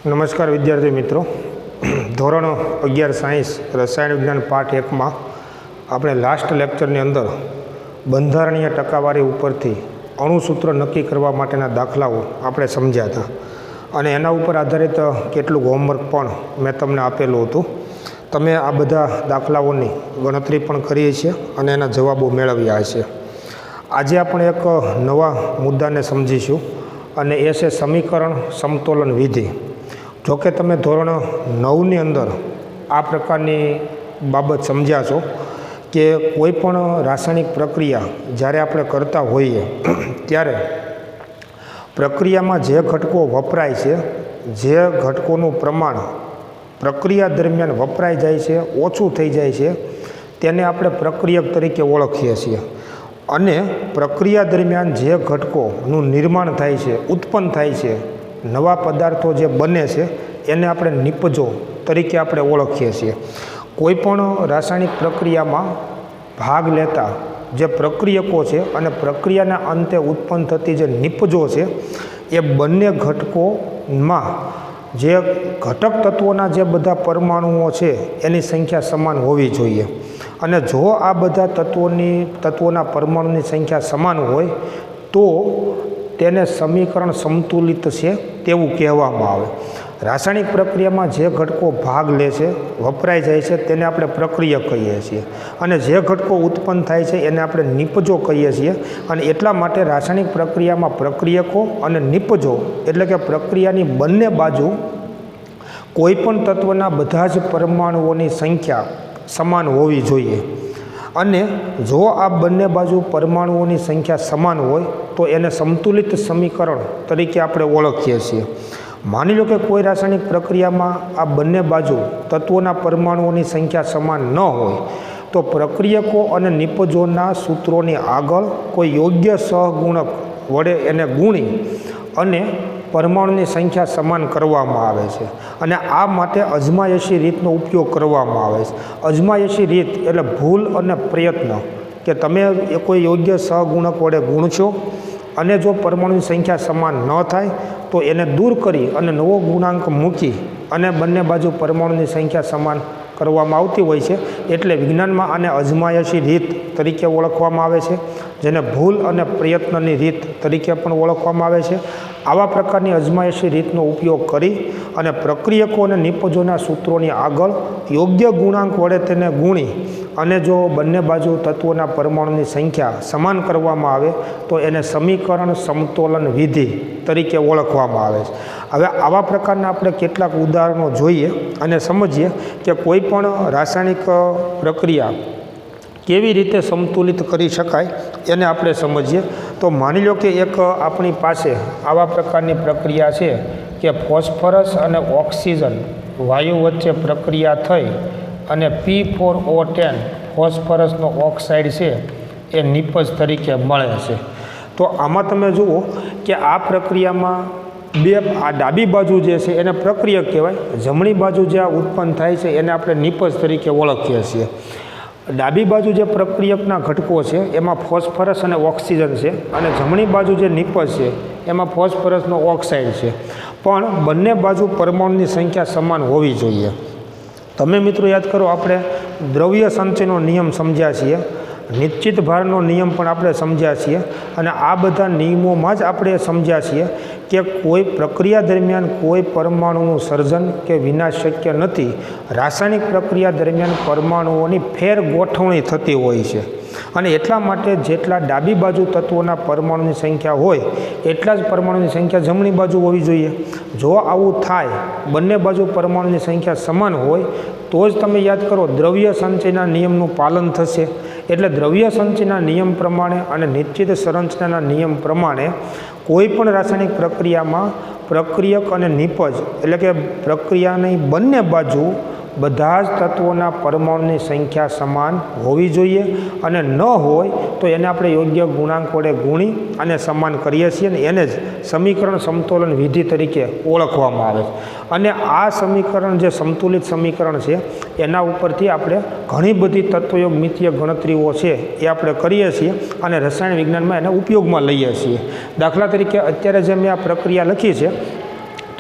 નમસ્કાર વિદ્યાર્થી મિત્રો, ધોરણ 11 સાયન્સ રસાયણ વિજ્ઞાન પાઠ 1માં આપણે લાસ્ટ લેક્ચરની અંદર બંધારણીય ટકાવારી ઉપરથી અણુસૂત્ર નક્કી કરવા માટેના દાખલાઓ આપણે સમજ્યા હતા અને એના ઉપર આધારિત કેટલુંક હોમવર્ક પણ મેં તમને આપેલું હતું. તમે આ બધા દાખલાઓની ગણતરી પણ કરી છે અને એના જવાબો મેળવ્યા છે. આજે આપણે એક નવા મુદ્દાને સમજીશું અને એ છે સમીકરણ સમતોલન વિધિ. જોકે તમે ધોરણ 9ની અંદર આ પ્રકારની બાબત સમજ્યા છો કે કોઈ પણ રાસાયણિક પ્રક્રિયા જ્યારે આપણે કરતા હોઈએ ત્યારે પ્રક્રિયામાં જે ઘટકો વપરાય છે, જે ઘટકોનું પ્રમાણ પ્રક્રિયા દરમિયાન વપરાઈ જાય છે, ઓછું થઈ જાય છે, તેને આપણે પ્રક્રિયક તરીકે ઓળખીએ છીએ. અને પ્રક્રિયા દરમિયાન જે ઘટકોનું નિર્માણ થાય છે, ઉત્પન્ન થાય છે, નવા પદાર્થો જે બને છે એને આપણે નિપજો તરીકે આપણે ઓળખીએ છીએ. કોઈ પણ રાસાયણિક પ્રક્રિયામાં ભાગ લેતા જે પ્રક્રિયકો છે અને પ્રક્રિયાના અંતે ઉત્પન્ન થતી જે નિપજો છે એ બંને ઘટકોમાં જે ઘટક તત્વોના જે બધા પરમાણુઓ છે એની સંખ્યા સમાન હોવી જોઈએ. અને જો આ બધા તત્વોના પરમાણુની સંખ્યા સમાન હોય તો તેને સમીકરણ સમતુલિત છે તેવું કહેવામાં આવે. રાસાયણિક પ્રક્રિયામાં જે ઘટકો ભાગ લે છે, વપરાઈ જાય છે, તેને આપણે પ્રક્રિયક કહીએ છીએ અને જે ઘટકો ઉત્પન્ન થાય છે એને આપણે નિપજો કહીએ છીએ. અને એટલા માટે રાસાયણિક પ્રક્રિયામાં પ્રક્રિયકો અને નિપજો એટલે કે પ્રક્રિયાની બંને બાજુ કોઈપણ તત્વના બધા જ પરમાણુઓની સંખ્યા સમાન હોવી જોઈએ. અને જો આ બંને બાજુ પરમાણુઓની સંખ્યા સમાન હોય તો એને સંતુલિત સમીકરણ તરીકે આપણે ઓળખીએ છીએ. માની લો કે કોઈ રાસાયણિક પ્રક્રિયામાં આ બંને બાજુ તત્વોના પરમાણુઓની સંખ્યા સમાન ન હોય તો પ્રક્રિયકો અને નિપજોના સૂત્રોની આગળ કોઈ યોગ્ય સહગુણક વડે એને ગુણી અને પરમાણુની સંખ્યા સમાન કરવામાં આવે છે. અને આ માટે અજમાયશી રીતનો ઉપયોગ કરવામાં આવે છે. અજમાયશી રીત એટલે ભૂલ અને પ્રયત્ન કે તમે કોઈ યોગ્ય સહગુણક વડે ગુણશો અને જો પરમાણુની સંખ્યા સમાન ન થાય તો એને દૂર કરી અને નવો ગુણાંક મૂકી અને બંને બાજુ પરમાણુની સંખ્યા સમાન કરવામાં આવતી હોય છે. એટલે વિજ્ઞાનમાં આને અજમાયશી રીત તરીકે ઓળખવામાં આવે છે, જેને ભૂલ અને પ્રયત્નની રીત તરીકે પણ ઓળખવામાં આવે છે. આવા પ્રકારની અજમાયશી રીતનો ઉપયોગ કરી અને પ્રક્રિયકો અને નિપજોના સૂત્રોની આગળ યોગ્ય ગુણાંક વડે તેને ગુણી અને જો બંને બાજુ તત્વોના પરમાણુની સંખ્યા સમાન કરવામાં આવે તો એને સમીકરણ સમતોલન વિધિ તરીકે ઓળખવામાં આવે છે. હવે આવા પ્રકારના આપણે કેટલાક ઉદાહરણો જોઈએ અને સમજીએ કે કોઈ પણ રાસાયણિક પ્રક્રિયા કેવી રીતે સમતુલિત કરી શકાય એને આપણે સમજીએ. તો માની લો કે એક આપણી પાસે આવા પ્રકારની પ્રક્રિયા છે કે ફોસ્ફરસ અને ઓક્સિજન વાયુ વચ્ચે પ્રક્રિયા થઈ અને P4O10 ફોસ્ફરસનો ઓક્સાઇડ છે એ નિપજ તરીકે મળે છે. તો આમાં તમે જુઓ કે આ પ્રક્રિયામાં આ ડાબી બાજુ જે છે એને પ્રક્રિયક કહેવાય, જમણી બાજુ જે આ ઉત્પન્ન થાય છે એને આપણે નિપજ તરીકે ઓળખીએ છીએ. ડાબી બાજુ જે પ્રક્રિયકના ઘટકો છે એમાં ફોસ્ફરસ અને ઓક્સિજન છે અને જમણી બાજુ જે નિપજ છે એમાં ફોસ્ફરસનો ઓક્સાઇડ છે. પણ બંને બાજુ પરમાણુની સંખ્યા સમાન હોવી જોઈએ. તમે મિત્રો યાદ કરો, આપણે દ્રવ્ય સંચયનો નિયમ સમજ્યા છીએ, નિશ્ચિત ભારનો નિયમ પણ આપણે સમજ્યા છીએ અને આ બધા નિયમોમાં જ આપણે સમજ્યા છીએ કે કોઈ પ્રક્રિયા દરમિયાન કોઈ પરમાણુનું સર્જન કે વિનાશ શક્ય નથી. રાસાયણિક પ્રક્રિયા દરમિયાન પરમાણુઓની ફેર ગોઠવણી થતી હોય છે અને એટલા માટે જેટલા ડાબી બાજુ તત્વોના પરમાણુની સંખ્યા હોય એટલા જ પરમાણુની સંખ્યા જમણી બાજુ હોવી જોઈએ. જો આવું થાય, બંને બાજુ પરમાણુની સંખ્યા સમાન હોય તો જ તમે યાદ કરો દ્રવ્ય સંચયના નિયમનું પાલન થશે. એટલે દ્રવ્ય સંચયના નિયમ પ્રમાણે અને નિશ્ચિત સંરચનાના નિયમ પ્રમાણે કોઈ પણ રાસાયણિક પ્રક્રિયામાં પ્રક્રિયક અને નિપજ એટલે કે પ્રક્રિયાની બંને બાજુ બધા જ તત્વોના પરમાણુની સંખ્યા સમાન હોવી જોઈએ અને ન હોય તો એને આપણે યોગ્ય ગુણાંક વડે ગુણી અને સમાન કરીએ છીએ અને એને જ સમીકરણ સમતોલન વિધિ તરીકે ઓળખવામાં આવે છે. અને આ સમીકરણ જે સંતુલિત સમીકરણ છે એના ઉપરથી આપણે ઘણી બધી તત્વયોગ મિતીય ગણતરીઓ છે એ આપણે કરીએ છીએ અને રસાયણ વિજ્ઞાનમાં એને ઉપયોગમાં લઈએ છીએ. દાખલા તરીકે અત્યારે જે મેં આ પ્રક્રિયા લખી છે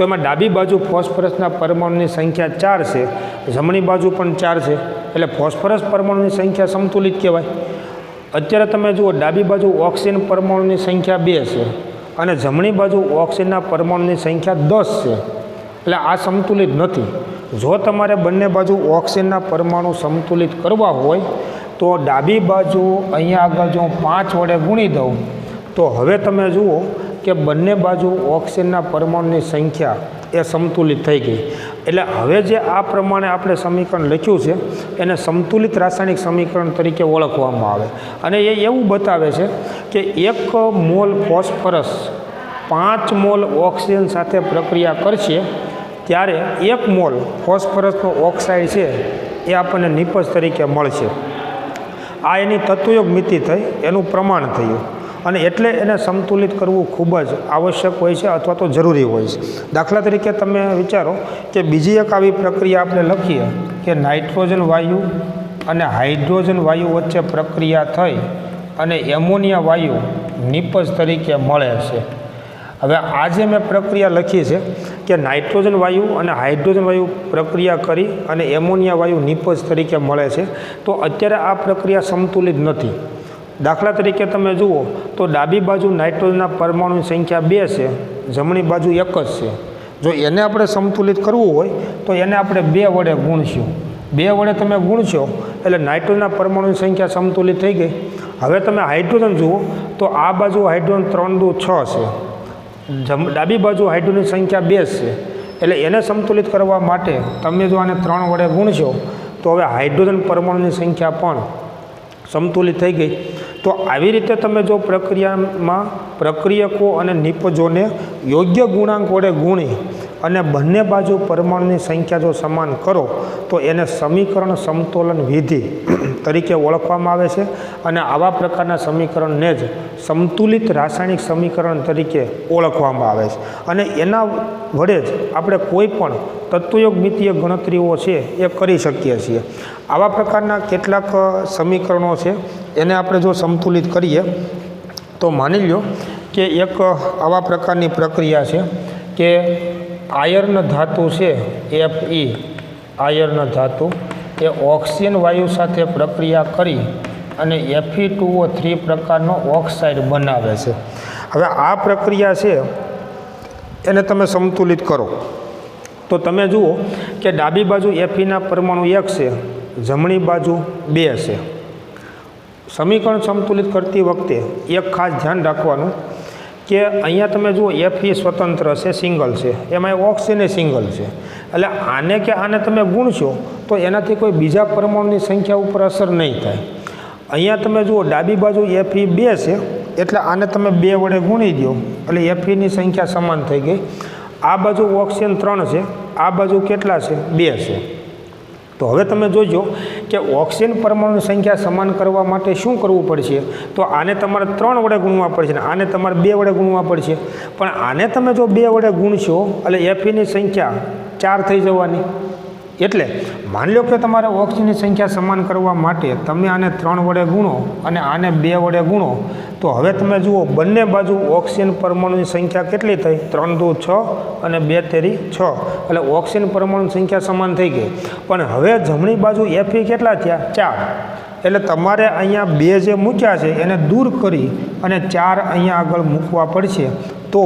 તો એમાં ડાબી બાજુ ફોસ્ફરસના પરમાણુની સંખ્યા 4 છે, જમણી બાજુ પણ 4 છે, એટલે ફોસ્ફરસ પરમાણુની સંખ્યા સમતુલિત કહેવાય. અત્યારે તમે જુઓ ડાબી બાજુ ઓક્સિજન પરમાણુની સંખ્યા 2 છે અને જમણી બાજુ ઓક્સિજનના પરમાણુની સંખ્યા 10 છે, એટલે આ સંતુલિત નથી. જો તમારે બંને બાજુ ઓક્સિજનના પરમાણુ સંતુલિત કરવા હોય તો ડાબી બાજુ અહીંયા આગળ જો 5 વડે ગુણી દઉં તો હવે તમે જુઓ કે બંને બાજુ ઓક્સિજનના પરમાણુની સંખ્યા એ સંતુલિત થઈ ગઈ. એટલે હવે જે આ પ્રમાણે આપણે સમીકરણ લખ્યું છે એને સંતુલિત રાસાયણિક સમીકરણ તરીકે ઓળખવામાં આવે. અને એ એવું બતાવે છે કે 1 મોલ ફોસ્ફરસ 5 મોલ ઓક્સિજન સાથે પ્રક્રિયા કરશે ત્યારે 1 મોલ ફોસ્ફરસનો ઓક્સાઇડ છે એ આપણને નિપજ તરીકે મળશે. આ એની તત્વયોગ મિતિ થઈ, એનું પ્રમાણ થયું, અને એટલે એને સંતુલિત કરવું ખૂબ જ આવશ્યક હોય છે અથવા તો જરૂરી હોય છે. દાખલા તરીકે તમે વિચારો કે બીજી એક આવી પ્રક્રિયા આપણે લખીએ કે નાઇટ્રોજન વાયુ અને હાઇડ્રોજન વાયુ વચ્ચે પ્રક્રિયા થઈ અને એમોનિયા વાયુ નિપજ તરીકે મળે છે. હવે આ જે મેં પ્રક્રિયા લખી છે કે નાઇટ્રોજન વાયુ અને હાઇડ્રોજન વાયુ પ્રક્રિયા કરી અને એમોનિયા વાયુ નિપજ તરીકે મળે છે, તો અત્યારે આ પ્રક્રિયા સંતુલિત નથી. દાખલા તરીકે તમે જુઓ તો ડાબી બાજુ નાઇટ્રોજનના પરમાણુની સંખ્યા 2 છે, જમણી બાજુ 1 જ છે. જો એને આપણે સંતુલિત કરવું હોય તો એને આપણે 2 વડે ગુણશું. 2 વડે તમે ગુણશો એટલે નાઇટ્રોજનના પરમાણુની સંખ્યા સંતુલિત થઈ ગઈ. હવે તમે હાઇડ્રોજન જુઓ તો આ બાજુ હાઇડ્રોજન 3 દુ 6 છે, ડાબી બાજુ હાઇડ્રોજનની સંખ્યા 2 છે, એટલે એને સંતુલિત કરવા માટે તમે જો આને 3 વડે ગુણશો તો હવે હાઇડ્રોજન પરમાણુની સંખ્યા પણ સમતુલિત થઈ ગઈ. તો આવી રીતે તમે જો પ્રક્રિયામાં પ્રક્રિયકો અને નિપજોને યોગ્ય ગુણાંક વડે ગુણી અને બંને બાજુ પરમાણુની સંખ્યા જો સમાન કરો તો એને સમીકરણ સમતોલન વિધિ તરીકે ઓળખવામાં આવે છે. અને આવા પ્રકારના સમીકરણને જ સંતુલિત રાસાયણિક સમીકરણ તરીકે ઓળખવામાં આવે છે. અને એના વડે જ આપણે કોઈ પણ તત્વયોગ મિતીય ગણતરીઓ છે એ કરી શકીએ છીએ. આવા પ્રકારના કેટલાક સમીકરણો છે એને આપણે જો સંતુલિત કરીએ તો માની લો કે એક આવા પ્રકારની પ્રક્રિયા છે કે આયર્ન ધાતુ છે Fe, આયર્ન ધાતુ એ ઓક્સિજન વાયુ સાથે પ્રક્રિયા કરી અને Fe2O3 પ્રકારનો ઓક્સાઇડ બનાવે છે. હવે આ પ્રક્રિયા છે એને તમે સંતુલિત કરો તો તમે જુઓ કે ડાબી બાજુ Feના પરમાણુ 1 છે, જમણી બાજુ 2 છે. સમીકરણ સંતુલિત કરતી વખતે એક ખાસ ધ્યાન રાખવાનું કે અહીંયા તમે જુઓ Fe સ્વતંત્ર છે, સિંગલ છે, એમાં ઓક્સિજન સિંગલ છે, એટલે આને કે આને તમે ગુણશો તો એનાથી કોઈ બીજા પરમાણુની સંખ્યા ઉપર અસર નહીં થાય. અહીંયા તમે જુઓ ડાબી બાજુ Fe 2 છે, એટલે આને તમે 2 વડે ગુણી દો એટલે Feની સંખ્યા સમાન થઈ ગઈ. આ બાજુ ઓક્સિજન 3 છે, આ બાજુ કેટલા છે 2 છે. તો હવે તમે જોજો કે ઓક્સિજન પરમાણુની સંખ્યા સમાન કરવા માટે શું કરવું પડશે, તો આને તમારે 3 વડે ગુણવા પડશે ને આને તમારે 2 વડે ગુણવા પડશે. પણ આને તમે જો 2 વડે ગુણશો એટલે Feની સંખ્યા 4 થઈ જવાની. એટલે માની લો કે તમારે ઓક્સિજનની સંખ્યા સમાન કરવા માટે તમે આને 3 વડે ગુણો અને આને 2 વડે ગુણો તો હવે તમે જુઓ બંને બાજુ ઓક્સિજન પરમાણુની સંખ્યા કેટલી થઈ, 3 દુ 6 અને 2 તેરી 6, એટલે ઓક્સિજન પરમાણુની સંખ્યા સમાન થઈ ગઈ. પણ હવે જમણી બાજુ Fe કેટલા થયા 4, એટલે તમારે અહીંયા 2 જે મૂક્યા છે એને દૂર કરી અને 4 અહીંયા આગળ મૂકવા પડશે તો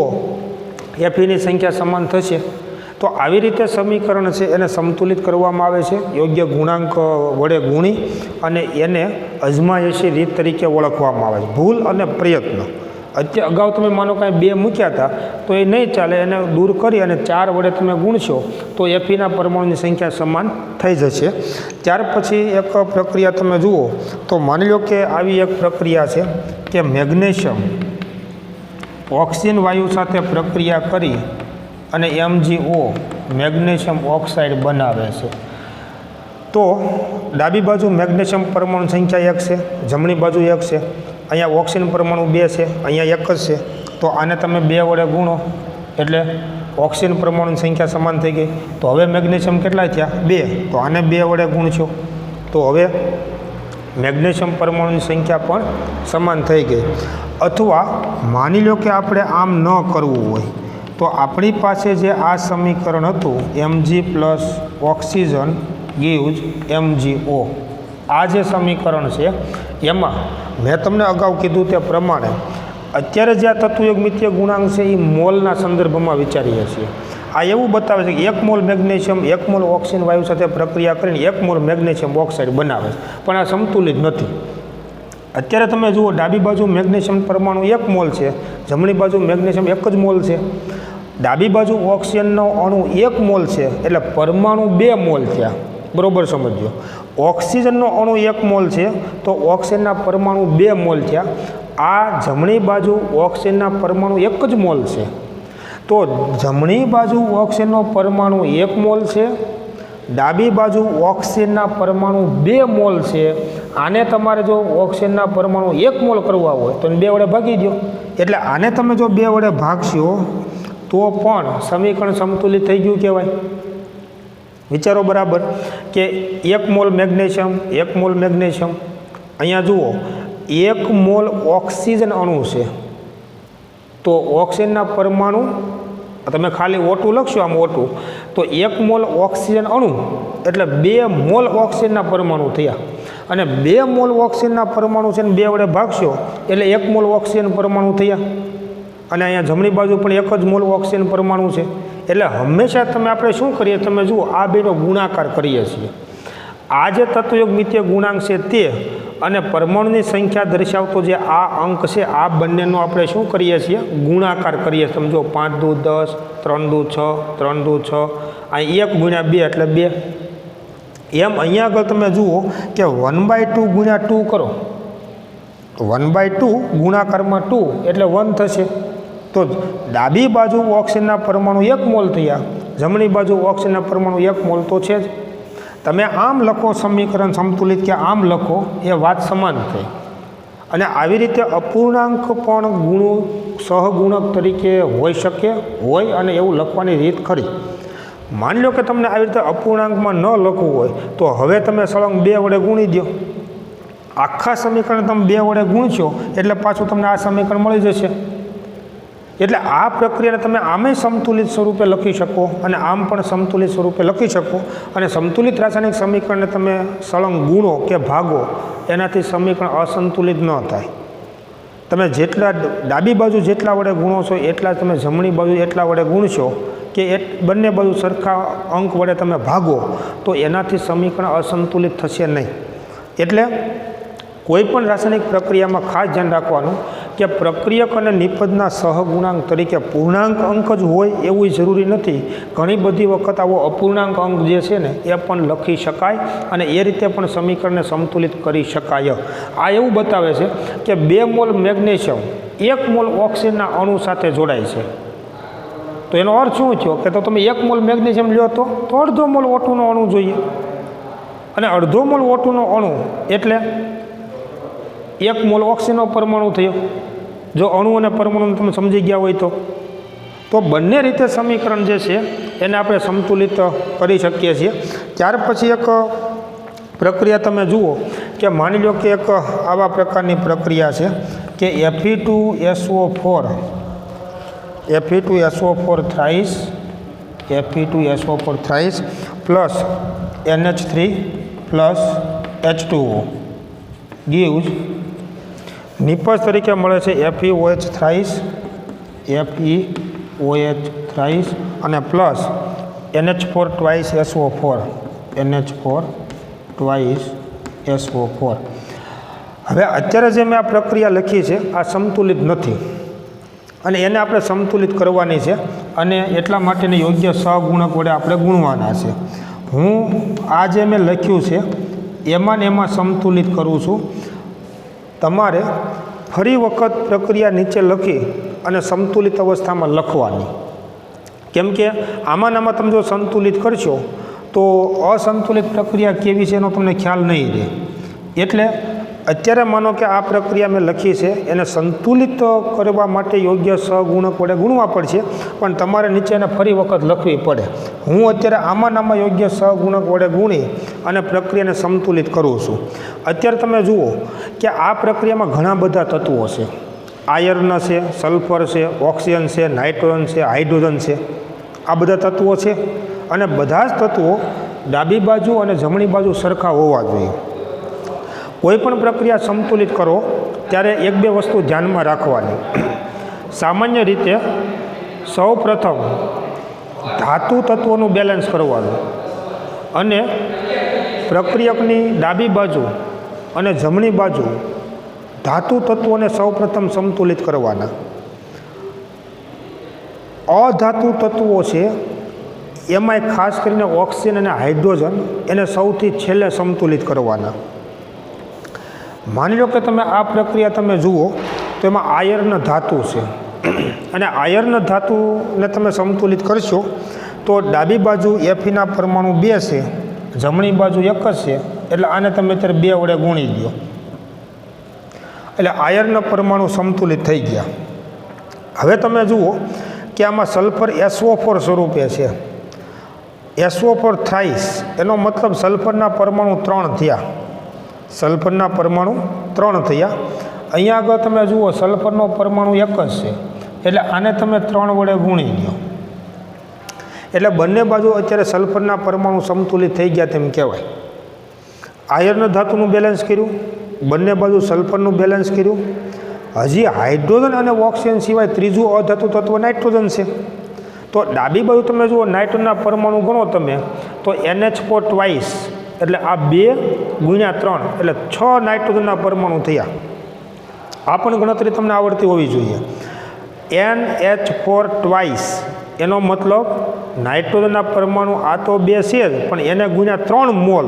Feની સંખ્યા સમાન થશે. તો આવી રીતે સમીકરણ છે એને સંતુલિત કરવામાં આવે છે યોગ્ય ગુણાંક વડે ગુણી અને એને અજમાયશી રીત તરીકે ઓળખવામાં આવે છે. ભૂલ અને પ્રયત્ન. અત્યારે અગાઉ તમે માનો કાંઈ 2 મૂક્યા હતા તો એ નહીં ચાલે, એને દૂર કરી અને 4 વડે તમે ગુણશો તો Feના પરમાણુની સંખ્યા સમાન થઈ જશે. ત્યાર પછી એક પ્રક્રિયા તમે જુઓ તો માની લો કે આવી એક પ્રક્રિયા છે કે મેગ્નેશિયમ ઓક્સિજન વાયુ સાથે પ્રક્રિયા કરી અને MgO મેગ્નેશિયમ ઓક્સાઇડ બનાવે છે. તો ડાબી બાજુ મેગ્નેશિયમ પરમાણુ સંખ્યા 1 છે, જમણી બાજુ 1 છે, અહીંયા ઓક્સિજન પરમાણુ 2 છે, અહીંયા 1 જ છે. તો આને તમે 2 વડે ગુણો એટલે ઓક્સિજન પરમાણુની સંખ્યા સમાન થઈ ગઈ. તો હવે મેગ્નેશિયમ કેટલા થયા 2, તો આને 2 વડે ગુણશો તો હવે મેગ્નેશિયમ પરમાણુની સંખ્યા પણ સમાન થઈ ગઈ. અથવા માની લો કે આપણે આમ ન કરવું હોય તો આપણી પાસે જે આ સમીકરણ હતું Mg plus oxygen gives MgO, આ જે સમીકરણ છે એમાં મેં તમને અગાઉ કીધું તે પ્રમાણે અત્યારે જે આ તત્વયોગ મિતીય ગુણાંક છે એ મોલના સંદર્ભમાં વિચારીએ છીએ. આ એવું બતાવે છે કે 1 મોલ મેગ્નેશિયમ 1 મોલ ઓક્સિજન વાયુ સાથે પ્રક્રિયા કરીને 1 મોલ મેગ્નેશિયમ ઓક્સાઇડ બનાવે છે, પણ આ સમતુલિત નથી. અત્યારે તમે જુઓ, ડાબી બાજુ મેગ્નેશિયમ પરમાણુ 1 મોલ છે, જમણી બાજુ મેગ્નેશિયમ 1 જ મોલ છે. ડાબી બાજુ ઓક્સિજનનો અણુ 1 મોલ છે, એટલે પરમાણુ 2 મોલ થયા. બરોબર સમજો. ઓક્સિજનનો અણુ 1 મોલ છે તો ઓક્સિજનના પરમાણુ 2 મોલ થયા. આ જમણી બાજુ ઓક્સિજનના પરમાણુ 1 જ મોલ છે, તો જમણી બાજુ ઓક્સિજનનો પરમાણુ 1 મોલ છે, ડાબી બાજુ ઓક્સિજનના પરમાણુ 2 મોલ છે. આને તમારે જો ઓક્સિજનના પરમાણુ 1 મોલ કરવા હોય તો 2 વડે ભાગી દો, એટલે આને તમે જો 2 વડે ભાગશો તો પણ સમીકરણ સમતુલિત થઈ ગયું કહેવાય. વિચારો બરાબર કે 1 મોલ મેગ્નેશિયમ 1 મોલ મેગ્નેશિયમ, અહીંયા જુઓ 1 મોલ ઓક્સિજન અણુ છે, તો ઓક્સિજનના પરમાણુ તમે ખાલી O2 લખશો આમ O2, તો 1 મોલ ઓક્સિજન અણુ એટલે 2 મોલ ઓક્સિજનના પરમાણુ થયા. અને 2 મોલ ઓક્સિજનના પરમાણુ છે ને 2 વડે ભાગશો એટલે 1 મોલ ઓક્સિજન પરમાણુ થયા. અને અહીંયા જમણી બાજુ પણ 1 જ મોલ ઓક્સિજન પરમાણુ છે. એટલે હંમેશા તમે આપણે શું કરીએ, તમે જુઓ આ બેનો ગુણાકાર કરીએ છીએ. આ જે તત્વયોગ મિતીય ગુણાંક છે તે અને પરમાણુની સંખ્યા દર્શાવતો જે આ અંક છે, આ બંનેનો આપણે શું કરીએ છીએ, ગુણાકાર કરીએ. સમજો 5 દુ 10, 3 દુ 6, 3 દુ 6, અહીં 1 ગુણ્યા 2 એટલે 2. એમ અહીંયા આગળ તમે જુઓ કે 1/2 ગુણ્યા 2 કરો, 1/2 ગુણાકારમાં 2 એટલે 1 થશે. તો ડાબી બાજુ ઓક્સિજનના પરમાણુ 1 મોલ થયા, જમણી બાજુ ઓક્સિજનના પરમાણુ 1 મોલ તો છે જ. તમે આમ લખો સમીકરણ સમતુલિત કે આમ લખો, એ વાત સમાન થઈ. અને આવી રીતે અપૂર્ણાંક પણ સહગુણક તરીકે હોઈ શકે હોય, અને એવું લખવાની રીત ખરી. માની લો કે તમને આવી રીતે અપૂર્ણાંકમાં ન લખવું હોય તો હવે તમે સળંગ 2 વડે ગુણી દો. આખા સમીકરણ તમે 2 વડે ગુણશો એટલે પાછું તમને આ સમીકરણ મળી જશે. એટલે આ પ્રક્રિયાને તમે આમે સમતુલિત સ્વરૂપે લખી શકો અને આમ પણ સમતુલિત સ્વરૂપે લખી શકો. અને સમતુલિત રાસાયણિક સમીકરણને તમે સળંગ ગુણો કે ભાગો, એનાથી સમીકરણ અસંતુલિત ન થાય. તમે જેટલા ડાબી બાજુ જેટલા વડે ગુણો છો એટલા તમે જમણી બાજુ એટલા વડે ગુણશો કે બંને બાજુ સરખા અંક વડે તમે ભાગો તો એનાથી સમીકરણ અસંતુલિત થશે નહીં. એટલે કોઈ પણ રાસાયણિક પ્રક્રિયામાં ખાસ ધ્યાન રાખવાનું કે પ્રક્રિયક અને નિપજના સહગુણાંક તરીકે પૂર્ણાંક અંક જ હોય એવું જરૂરી નથી. ઘણી બધી વખત આવો અપૂર્ણાંક અંક જે છે ને એ પણ લખી શકાય અને એ રીતે પણ સમીકરણને સંતુલિત કરી શકાય. આ એવું બતાવે છે કે 2 મોલ મેગ્નેશિયમ 1 મોલ ઓક્સિજનના અણુ સાથે જોડાય છે. તો એનો અર્થ શું થયો કે તો તમે 1 મોલ મેગ્નેશિયમ લ્યો તો અડધો મોલ O2નો અણુ જોઈએ, અને અડધો મોલ O2નો અણુ એટલે 1 મોલ ઓક્સિજનનો પરમાણુ થયો. જો અણુ અને પરમાણુ તમે સમજી ગયા હોય તો બંને રીતે સમીકરણ જે છે એને આપણે સંતુલિત કરી શકીએ છીએ. ત્યાર પછી એક પ્રક્રિયા તમે જુઓ કે માની લો કે એક આવા પ્રકારની પ્રક્રિયા છે કે Fe2SO4 thrice plus NH3 plus H2O gives નિપજ તરીકે મળે છે FeOH થ્રાઇસ અને પ્લસ NH4 ટ્વાઇસ SO4 હવે અત્યારે જે મેં આ પ્રક્રિયા લખી છે આ સમતુલિત નથી અને એને આપણે સમતુલિત કરવાની છે, અને એટલા માટેની યોગ્ય સહગુણક વડે આપણે ગુણવાના છે. હું આ જે મેં લખ્યું છે એમાં ને એમાં સમતુલિત કરું છું. તમારે ફરી વખત પ્રક્રિયા નીચે લખી અને સમતુલિત અવસ્થામાં લખવાની, કેમ કે આમાં તમે જો સંતુલિત કરશો તો અસંતુલિત પ્રક્રિયા કેવી છે એનો તમને ખ્યાલ નહીં રહે. એટલે અત્યારે માનો કે આ પ્રક્રિયા મેં લખી છે એને સંતુલિત કરવા માટે યોગ્ય સહગુણક વડે ગુણવા પડશે, પણ તમારે નીચે એને ફરી વખત લખવી પડે. હું અત્યારે આમાં યોગ્ય સહગુણક વડે ગુણી અને પ્રક્રિયાને સંતુલિત કરું છું. અત્યારે તમે જુઓ કે આ પ્રક્રિયામાં ઘણા બધા તત્વો છે. આયર્ન છે, સલ્ફર છે, ઓક્સિજન છે, નાઇટ્રોજન છે, હાઇડ્રોજન છે, આ બધા તત્વો છે અને બધા જ તત્વો ડાબી બાજુ અને જમણી બાજુ સરખા હોવા જોઈએ. કોઈ પણ પ્રક્રિયા સંતુલિત કરો ત્યારે એક બે વસ્તુ ધ્યાનમાં રાખવાની. સામાન્ય રીતે સૌ પ્રથમ ધાતુ તત્વોનું બેલેન્સ કરવાનું અને પ્રક્રિયકની ડાબી બાજુ અને જમણી બાજુ ધાતુ તત્વોને સૌ પ્રથમ સંતુલિત કરવાના. અધાતુ તત્વો છે એમાંય ખાસ કરીને ઓક્સિજન અને હાઇડ્રોજન એને સૌથી છેલ્લે સંતુલિત કરવાના. માની લો કે તમે આ પ્રક્રિયા તમે જુઓ તો એમાં આયર્ન ધાતુ છે અને આયર્ન ધાતુને તમે સંતુલિત કરશો તો ડાબી બાજુ એફીના પરમાણુ 2 છે, જમણી બાજુ 1 જ છે, એટલે આને તમે અત્યારે 2 વડે ગુણી દો એટલે આયર્ન પરમાણુ સંતુલિત થઈ ગયા. હવે તમે જુઓ કે આમાં સલ્ફર SO4 સ્વરૂપે છે, SO4 થ્રાઇસ, એનો મતલબ સલ્ફરના પરમાણુ 3 થયા, સલ્ફરના પરમાણુ 3 થયા. અહીંયા આગળ તમે જુઓ સલ્ફરનો પરમાણુ 1 જ છે, એટલે આને તમે 3 વડે ગુણી દો એટલે બંને બાજુ અત્યારે સલ્ફરના પરમાણુ સંતુલિત થઈ ગયા તેમ કહેવાય. આયર્ન ધાતુનું બેલેન્સ કર્યું, બંને બાજુ સલ્ફરનું બેલેન્સ કર્યું. હજી હાઇડ્રોજન અને ઓક્સિજન સિવાય ત્રીજું અધાતુ તત્વ નાઇટ્રોજન છે. તો ડાબી બાજુ તમે જુઓ નાઇટ્રોજનના પરમાણુ ગણો તમે તો NH4 ટ્વાઇસ એટલે આ 2 ગુણ્યા 3 એટલે 6 નાઇટ્રોજનના પરમાણુ થયા. આ પણ ગણતરી તમને આવડતી હોવી જોઈએ. NH4 ટ્વાઇસ એનો મતલબ નાઇટ્રોજનના પરમાણુ આ તો 2 છે જ પણ એને ગુણ્યા 3 મોલ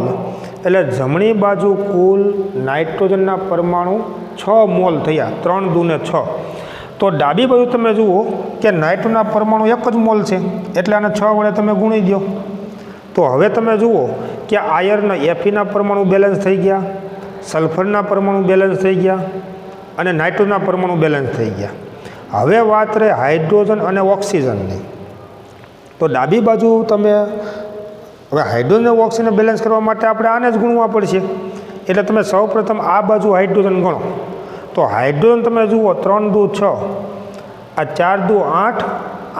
એટલે જમણી બાજુ કુલ નાઇટ્રોજનના પરમાણુ 6 મોલ થયા, 3 દૂને 6. તો ડાબી બાજુ તમે જુઓ કે નાઇટ્રોજનના પરમાણુ 1 જ મોલ છે એટલે આને 6 વડે તમે ગુણી દો. તો હવે તમે જુઓ કે આયર્ન એફીના પરમાણુ બેલેન્સ થઈ ગયા, સલ્ફરના પરમાણુ બેલેન્સ થઈ ગયા અને નાઇટ્રોજનના પરમાણુ બેલેન્સ થઈ ગયા. હવે વાત રહે હાઇડ્રોજન અને ઓક્સિજનની. તો ડાબી બાજુ તમે હવે હાઇડ્રોજન અને ઓક્સિજન બેલેન્સ કરવા માટે આપણે આને જ ગુણવા પડશે એટલે તમે સૌપ્રથમ આ બાજુ હાઇડ્રોજન ગણો. તો હાઇડ્રોજન તમે જુઓ 3 દુ 6, આ 4 દુ 8,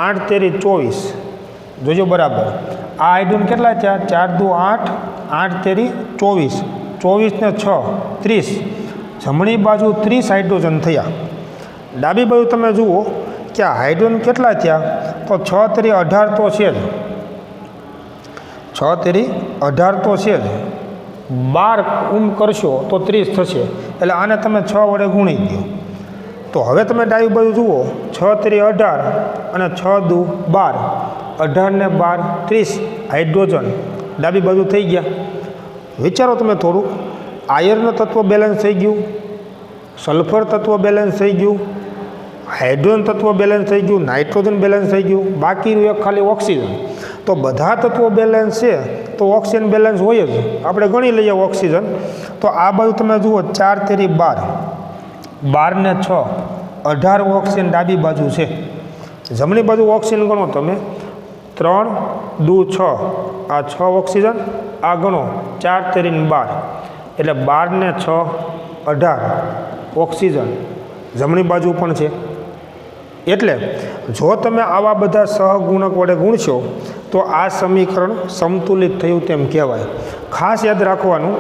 8 તેરી 24, જોજો બરાબર. આ હાઇડ્રોજન કેટલા થયા? 4 દુ 8, 8 તેરી 24, 24 ને 6 30, જમણી બાજુ 30 હાઇડ્રોજન થયા. ડાબી બાજુ તમે જુઓ કે આ હાઇડ્રોજન કેટલા થયા? તો 6 તેરી 18 તો છે જ, 6 તેરી 18 તો છે જ, 12 કરશો તો 30 થશે એટલે આને તમે 6 વડે ગુણી દો. તો હવે તમે ડાબી બાજુ જુઓ 6 તેરી 18 અને 6 દુ 12, 18 ને 12 30 હાઇડ્રોજન ડાબી બાજુ થઈ ગયા. વિચારો તમે થોડુંક, આયર્ન તત્વ બેલેન્સ થઈ ગયું, સલ્ફર તત્વ બેલેન્સ થઈ ગયું, હાઇડ્રોજન તત્વ બેલેન્સ થઈ ગયું, નાઇટ્રોજન બેલેન્સ થઈ ગયું, બાકી રહ્યું એક ખાલી ઓક્સિજન. તો બધા તત્વો બેલેન્સ છે તો ઓક્સિજન બેલેન્સ હોય જ, આપણે ગણી લઈએ ઓક્સિજન. તો આ બાજુ તમે જુઓ 4 તેરી 12, 12 ને 6 18 ઓક્સિજન ડાબી બાજુ છે. જમણી બાજુ ઓક્સિજન ગણો તમે 3 દુ 6, આ 6 ઓક્સિજન, આ ગણો 4 તેરી 12 એટલે 12 ને 6 18 ઓક્સિજન જમણી બાજુ પણ છે. એટલે જો તમે આવા બધા સહગુણક વડે ગુણશો તો આ સમીકરણ સંતુલિત થયું તેમ કહેવાય. ખાસ યાદ રાખવાનું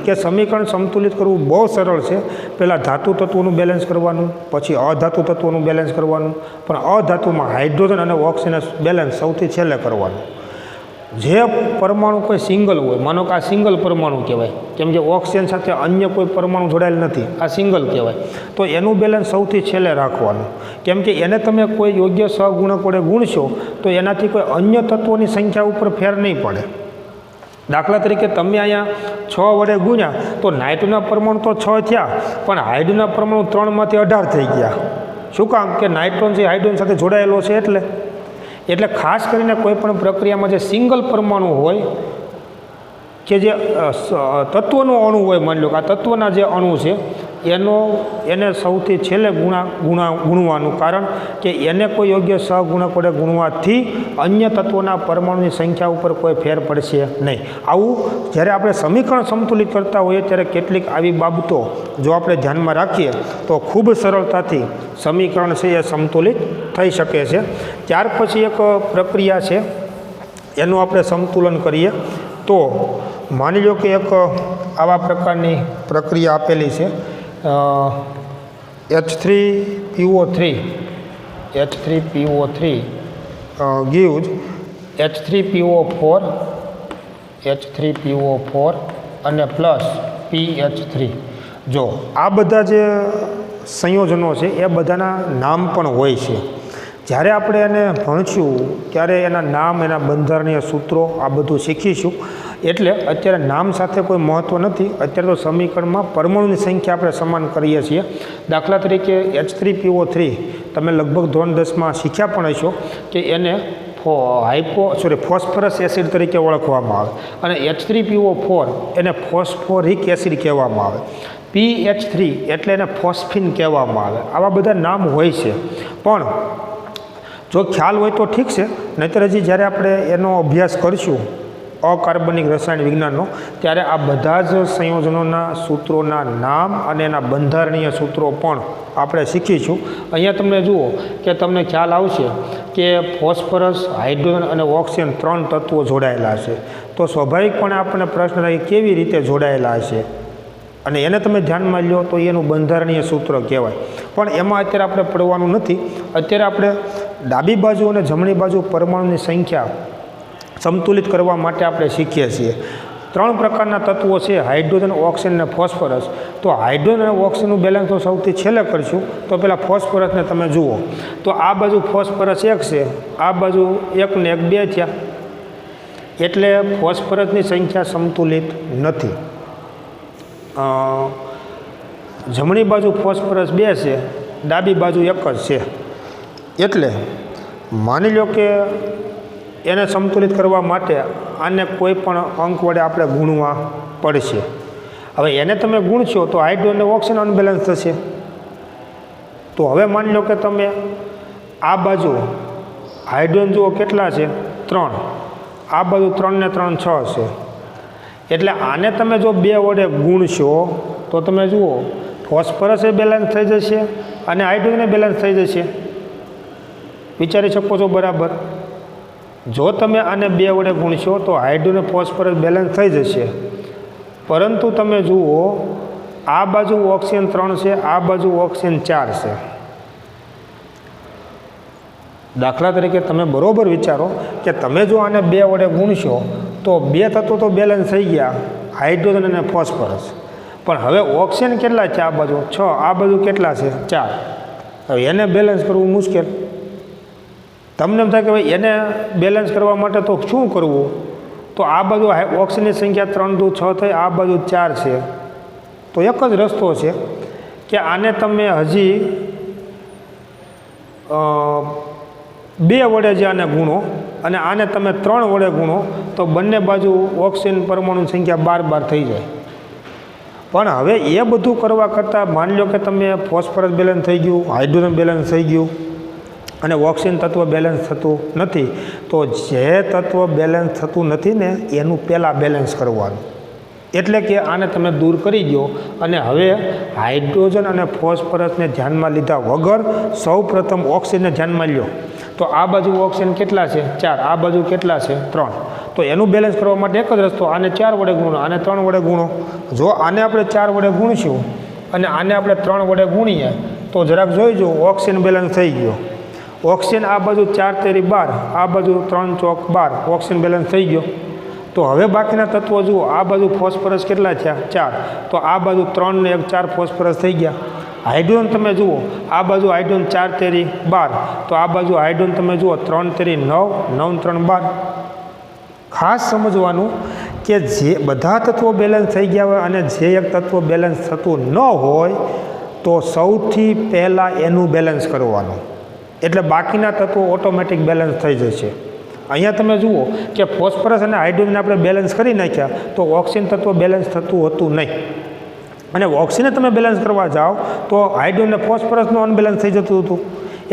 કે સમીકરણ સંતુલિત કરવું બહુ સરળ છે. પહેલાં ધાતુ તત્વોનું બેલેન્સ કરવાનું, પછી અધાતુ તત્વોનું બેલેન્સ કરવાનું, પણ અધાતુમાં હાઇડ્રોજન અને ઓક્સિજન બેલેન્સ સૌથી છેલ્લે કરવાનું. જે પરમાણુ કોઈ સિંગલ હોય, માનો કે આ સિંગલ પરમાણુ કહેવાય, કેમ કે ઓક્સિજન સાથે અન્ય કોઈ પરમાણુ જોડાયેલ નથી, આ સિંગલ કહેવાય, તો એનું બેલેન્સ સૌથી છેલ્લે રાખવાનું. કેમ કે એને તમે કોઈ યોગ્ય સહગુણક વડે ગુણશો તો એનાથી કોઈ અન્ય તત્વોની સંખ્યા ઉપર ફેર નહીં પડે. દાખલા તરીકે તમે અહીંયા 6 વડે ગુણ્યા તો નાઇટ્રોજનના પરમાણુ તો 6 થયા પણ હાઇડ્રોજનના પરમાણુ 3માંથી 18 થઈ ગયા. શું કામ? કે નાઇટ્રોજન જે હાઇડ્રોજન સાથે જોડાયેલો છે એટલે ખાસ કરીને કોઈ પણ પ્રક્રિયામાં જે સિંગલ પરમાણુ હોય કે જે તત્વનો અણુ હોય, માની લો કે આ તત્વના જે અણુ છે એને સૌથી છેલ્લે ગુણવાનું, કારણ કે એને કોઈ યોગ્ય સહગુણક વડે ગુણવાથી અન્ય તત્વોના પરમાણુની સંખ્યા ઉપર કોઈ ફેર પડશે નહીં. આવું જ્યારે આપણે સમીકરણ સમતુલિત કરતા હોઈએ ત્યારે કેટલીક આવી બાબતો જો આપણે ધ્યાનમાં રાખીએ તો ખૂબ સરળતાથી સમીકરણ છે એ સમતુલિત થઈ શકે છે. ત્યાર પછી એક પ્રક્રિયા છે, એનું આપણે સંતુલન કરીએ તો માની લો કે એક આવા પ્રકારની પ્રક્રિયા આપેલી છે. H3PO3 gives H3PO4 અને પ્લસ PH3. જો આ બધા જે સંયોજનો છે એ બધાના નામ પણ હોય છે. જ્યારે આપણે એને ભણશું ત્યારે એના નામ, એના બંધારણીય સૂત્રો આ બધું શીખીશું. એટલે અત્યારે નામ સાથે કોઈ મહત્ત્વ નથી. અત્યારે તો સમીકરણમાં પરમાણુની સંખ્યા આપણે સમાન કરીએ છીએ. દાખલા તરીકે H3PO3 તમે લગભગ ધોરણ 10માં શીખ્યા પણ હશો કે એને ફોસ્ફરસ એસિડ તરીકે ઓળખવામાં આવે, અને H3PO4 એને ફોસ્ફોરિક એસિડ કહેવામાં આવે. PH3 એટલે એને ફોસ્ફિન કહેવામાં આવે. આવા બધા નામ હોય છે, પણ જો ખ્યાલ હોય તો ઠીક છે, નહીંતર હજી જ્યારે આપણે એનો અભ્યાસ કરીશું અકાર્બનિક રસાયણ વિજ્ઞાનનો, ત્યારે આ બધા જ સંયોજનોના સૂત્રોના નામ અને એના બંધારણીય સૂત્રો પણ આપણે શીખીશું. અહીંયા તમને જુઓ કે તમને ખ્યાલ આવશે કે ફોસ્ફરસ, હાઇડ્રોજન અને ઓક્સિજન 3 તત્વો જોડાયેલા છે. તો સ્વાભાવિકપણે આપણને પ્રશ્ન થાય કેવી રીતે જોડાયેલા છે, અને એને તમે ધ્યાનમાં લો તો એનું બંધારણીય સૂત્ર કહેવાય. પણ એમાં અત્યારે આપણે પડવાનું નથી. અત્યારે આપણે ડાબી બાજુ અને જમણી બાજુ પરમાણુની સંખ્યા સંતુલિત કરવા માટે આપણે શીખીએ છીએ. 3 પ્રકારના તત્વો છે, હાઇડ્રોજન, ઓક્સિજન અને ફોસ્ફરસ. તો હાઇડ્રોજન અને ઓક્સિજનનું બેલેન્સ તો સૌથી છેલ્લે કરીશું. તો પહેલાં ફોસ્ફરસને તમે જુઓ તો આ બાજુ ફોસ્ફરસ 1 છે, આ બાજુ 1 ને 1 2 થયા, એટલે ફોસ્ફરસની સંખ્યા સંતુલિત નથી. જમણી બાજુ ફોસ્ફરસ 2 છે, ડાબી બાજુ 1 જ છે. એટલે માની લો કે એને સંતુલિત કરવા માટે આને કોઈ પણ અંક વડે આપણે ગુણવા પડશે. હવે એને તમે ગુણશો તો હાઇડ્રોજન અને ઓક્સિજન અનબેલેન્સ થશે. તો હવે માની લો કે તમે આ બાજુ હાઇડ્રોજન જુઓ કેટલા છે, 3, આ બાજુ 3 ને 3 6 છે. એટલે આને તમે જો 2 વડે ગુણશો તો તમે જુઓ ફોસ્ફરસ એ બેલેન્સ થઈ જશે અને હાઇડ્રોજન એ બેલેન્સ થઈ જશે. વિચારી શકો છો બરાબર? જો તમે આને 2 વડે ગુણશો તો હાઇડ્રોજન અને ફોસ્ફરસ બેલેન્સ થઈ જશે. પરંતુ તમે જુઓ આ બાજુ ઓક્સિજન 3 છે, આ બાજુ ઓક્સિજન 4 છે. દાખલા તરીકે તમે બરાબર વિચારો કે તમે જો આને 2 વડે ગુણશો તો 2 તત્વો તો બેલેન્સ થઈ ગયા, હાઇડ્રોજન અને ફોસ્ફરસ. પણ હવે ઓક્સિજન કેટલા છે? આ બાજુ 6, આ બાજુ કેટલા છે? 4. હવે એને બેલેન્સ કરવું મુશ્કેલ. તમને એમ થાય કે ભાઈ એને બેલેન્સ કરવા માટે તો શું કરવું? તો આ બાજુ ઓક્સિજનની સંખ્યા 3 દુ 6 થઈ, આ બાજુ 4 છે. તો એક જ રસ્તો છે કે આને તમે હજી 2 વડે જે આને ગુણો અને આને તમે 3 વડે ગુણો તો બંને બાજુ ઓક્સિજન પરમાણુની સંખ્યા 12 થઈ જાય. પણ હવે એ બધું કરવા કરતાં માની લો કે તમે ફોસ્ફરસ બેલેન્સ થઈ ગયું, હાઇડ્રોજન બેલેન્સ થઈ ગયું અને ઓક્સિજન તત્વ બેલેન્સ થતું નથી, તો જે તત્વ બેલેન્સ થતું નથી ને એનું પહેલાં બેલેન્સ કરવાનું. એટલે કે આને તમે દૂર કરી દો અને હવે હાઇડ્રોજન અને ફોસ્ફરસને ધ્યાનમાં લીધા વગર સૌ પ્રથમ ઓક્સિજનને ધ્યાનમાં લ્યો. તો આ બાજુ ઓક્સિજન કેટલા છે? 4. આ બાજુ કેટલા છે? 3. તો એનું બેલેન્સ કરવા માટે એક જ રસ્તો, આને 4 વડે ગુણો, આને 3 વડે ગુણો. જો આને આપણે 4 વડે ગુણીશું અને આને આપણે 3 વડે ગુણીએ તો જરાક જોઈજો ઓક્સિજન બેલેન્સ થઈ ગયો. ઓક્સિજન આ બાજુ 4 તેરી 12, આ બાજુ 3 ચોક 12, ઓક્સિજન બેલેન્સ થઈ ગયો. તો હવે બાકીના તત્વો જુઓ, આ બાજુ ફોસ્ફરસ કેટલા થયા? 4. તો આ બાજુ 3 ને 1 4 ફોસ્ફરસ થઈ ગયા. હાઇડ્રોજન તમે જુઓ, આ બાજુ હાઇડ્રોજન 4 તેરી 12, તો આ બાજુ હાઇડ્રોજન તમે જુઓ 3 તેરી 9, 9 3 12. ખાસ સમજવાનું કે જે બધા તત્વો બેલેન્સ થઈ ગયા હોય અને જે એક તત્વ બેલેન્સ થતું ન હોય તો સૌથી પહેલાં એનું બેલેન્સ કરવાનું. એટલે બાકીના તત્વો ઓટોમેટિક બેલેન્સ થઈ જશે. અહીંયા તમે જુઓ કે ફોસ્ફરસ અને હાઇડ્રોજન આપણે બેલેન્સ કરી નાખ્યા તો ઓક્સિજન તત્વ બેલેન્સ થતું હતું નહીં. અને ઓક્સિજન તમે બેલેન્સ કરવા જાઓ તો હાઇડ્રોજન અને ફોસ્ફરસનું અનબેલેન્સ થઈ જતું હતું.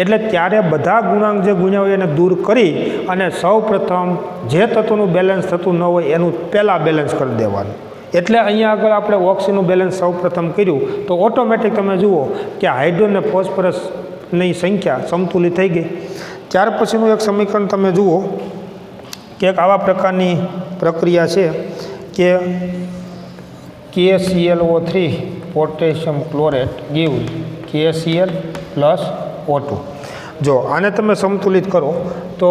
એટલે ત્યારે બધા ગુણાંક જે ગુણ્યા હોય એને દૂર કરી અને સૌ પ્રથમ જે તત્વનું બેલેન્સ થતું ન હોય એનું પહેલાં બેલેન્સ કરી દેવાનું. એટલે અહીંયા આગળ આપણે ઓક્સિજનનું બેલેન્સ સૌ પ્રથમ કર્યું તો ઓટોમેટિક તમે જુઓ કે હાઇડ્રોજન અને ફોસ્ફરસની સંખ્યા સમતુલિત થઈ ગઈ. ત્યાર પછીનું એક સમીકરણ તમે જુઓ કે એક આવા પ્રકારની પ્રક્રિયા છે કે KClO3 potassium chlorate give KCl plus O2. જો આને તમે સમતુલિત કરો તો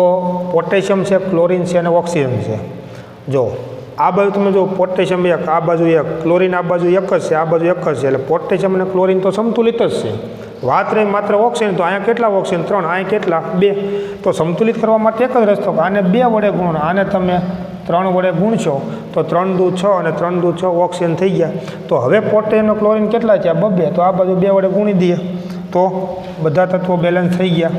પોટેશિયમ છે, ક્લોરિન છે અને ઓક્સિજન છે. જો આ બાજુ તમે જો પોટેશિયમ એક, આ બાજુ એક, ક્લોરિન આ બાજુ એક જ છે, આ બાજુ એક જ છે. એટલે પોટેશિયમ અને ક્લોરિન તો સમતુલિત જ છે. વાત રહી માત્ર ઓક્સિજન, તો અહીંયા કેટલા ઓક્સિજન? 3. અહીંયા કેટલા? 2. તો સમતુલિત કરવા માટે એક જ રસ્તો, આને 2 વડે ગુણો. આને તમે 3 વડે ગુણશો તો 3 દુ 6 અને 3 દુ 6 ઓક્સિજન થઈ ગયા. તો હવે પોટેશિયમ ક્લોરિન કેટલા છે? 2. તો આ બાજુ 2 વડે ગુણી દઈએ તો બધા તત્વો બેલેન્સ થઈ ગયા.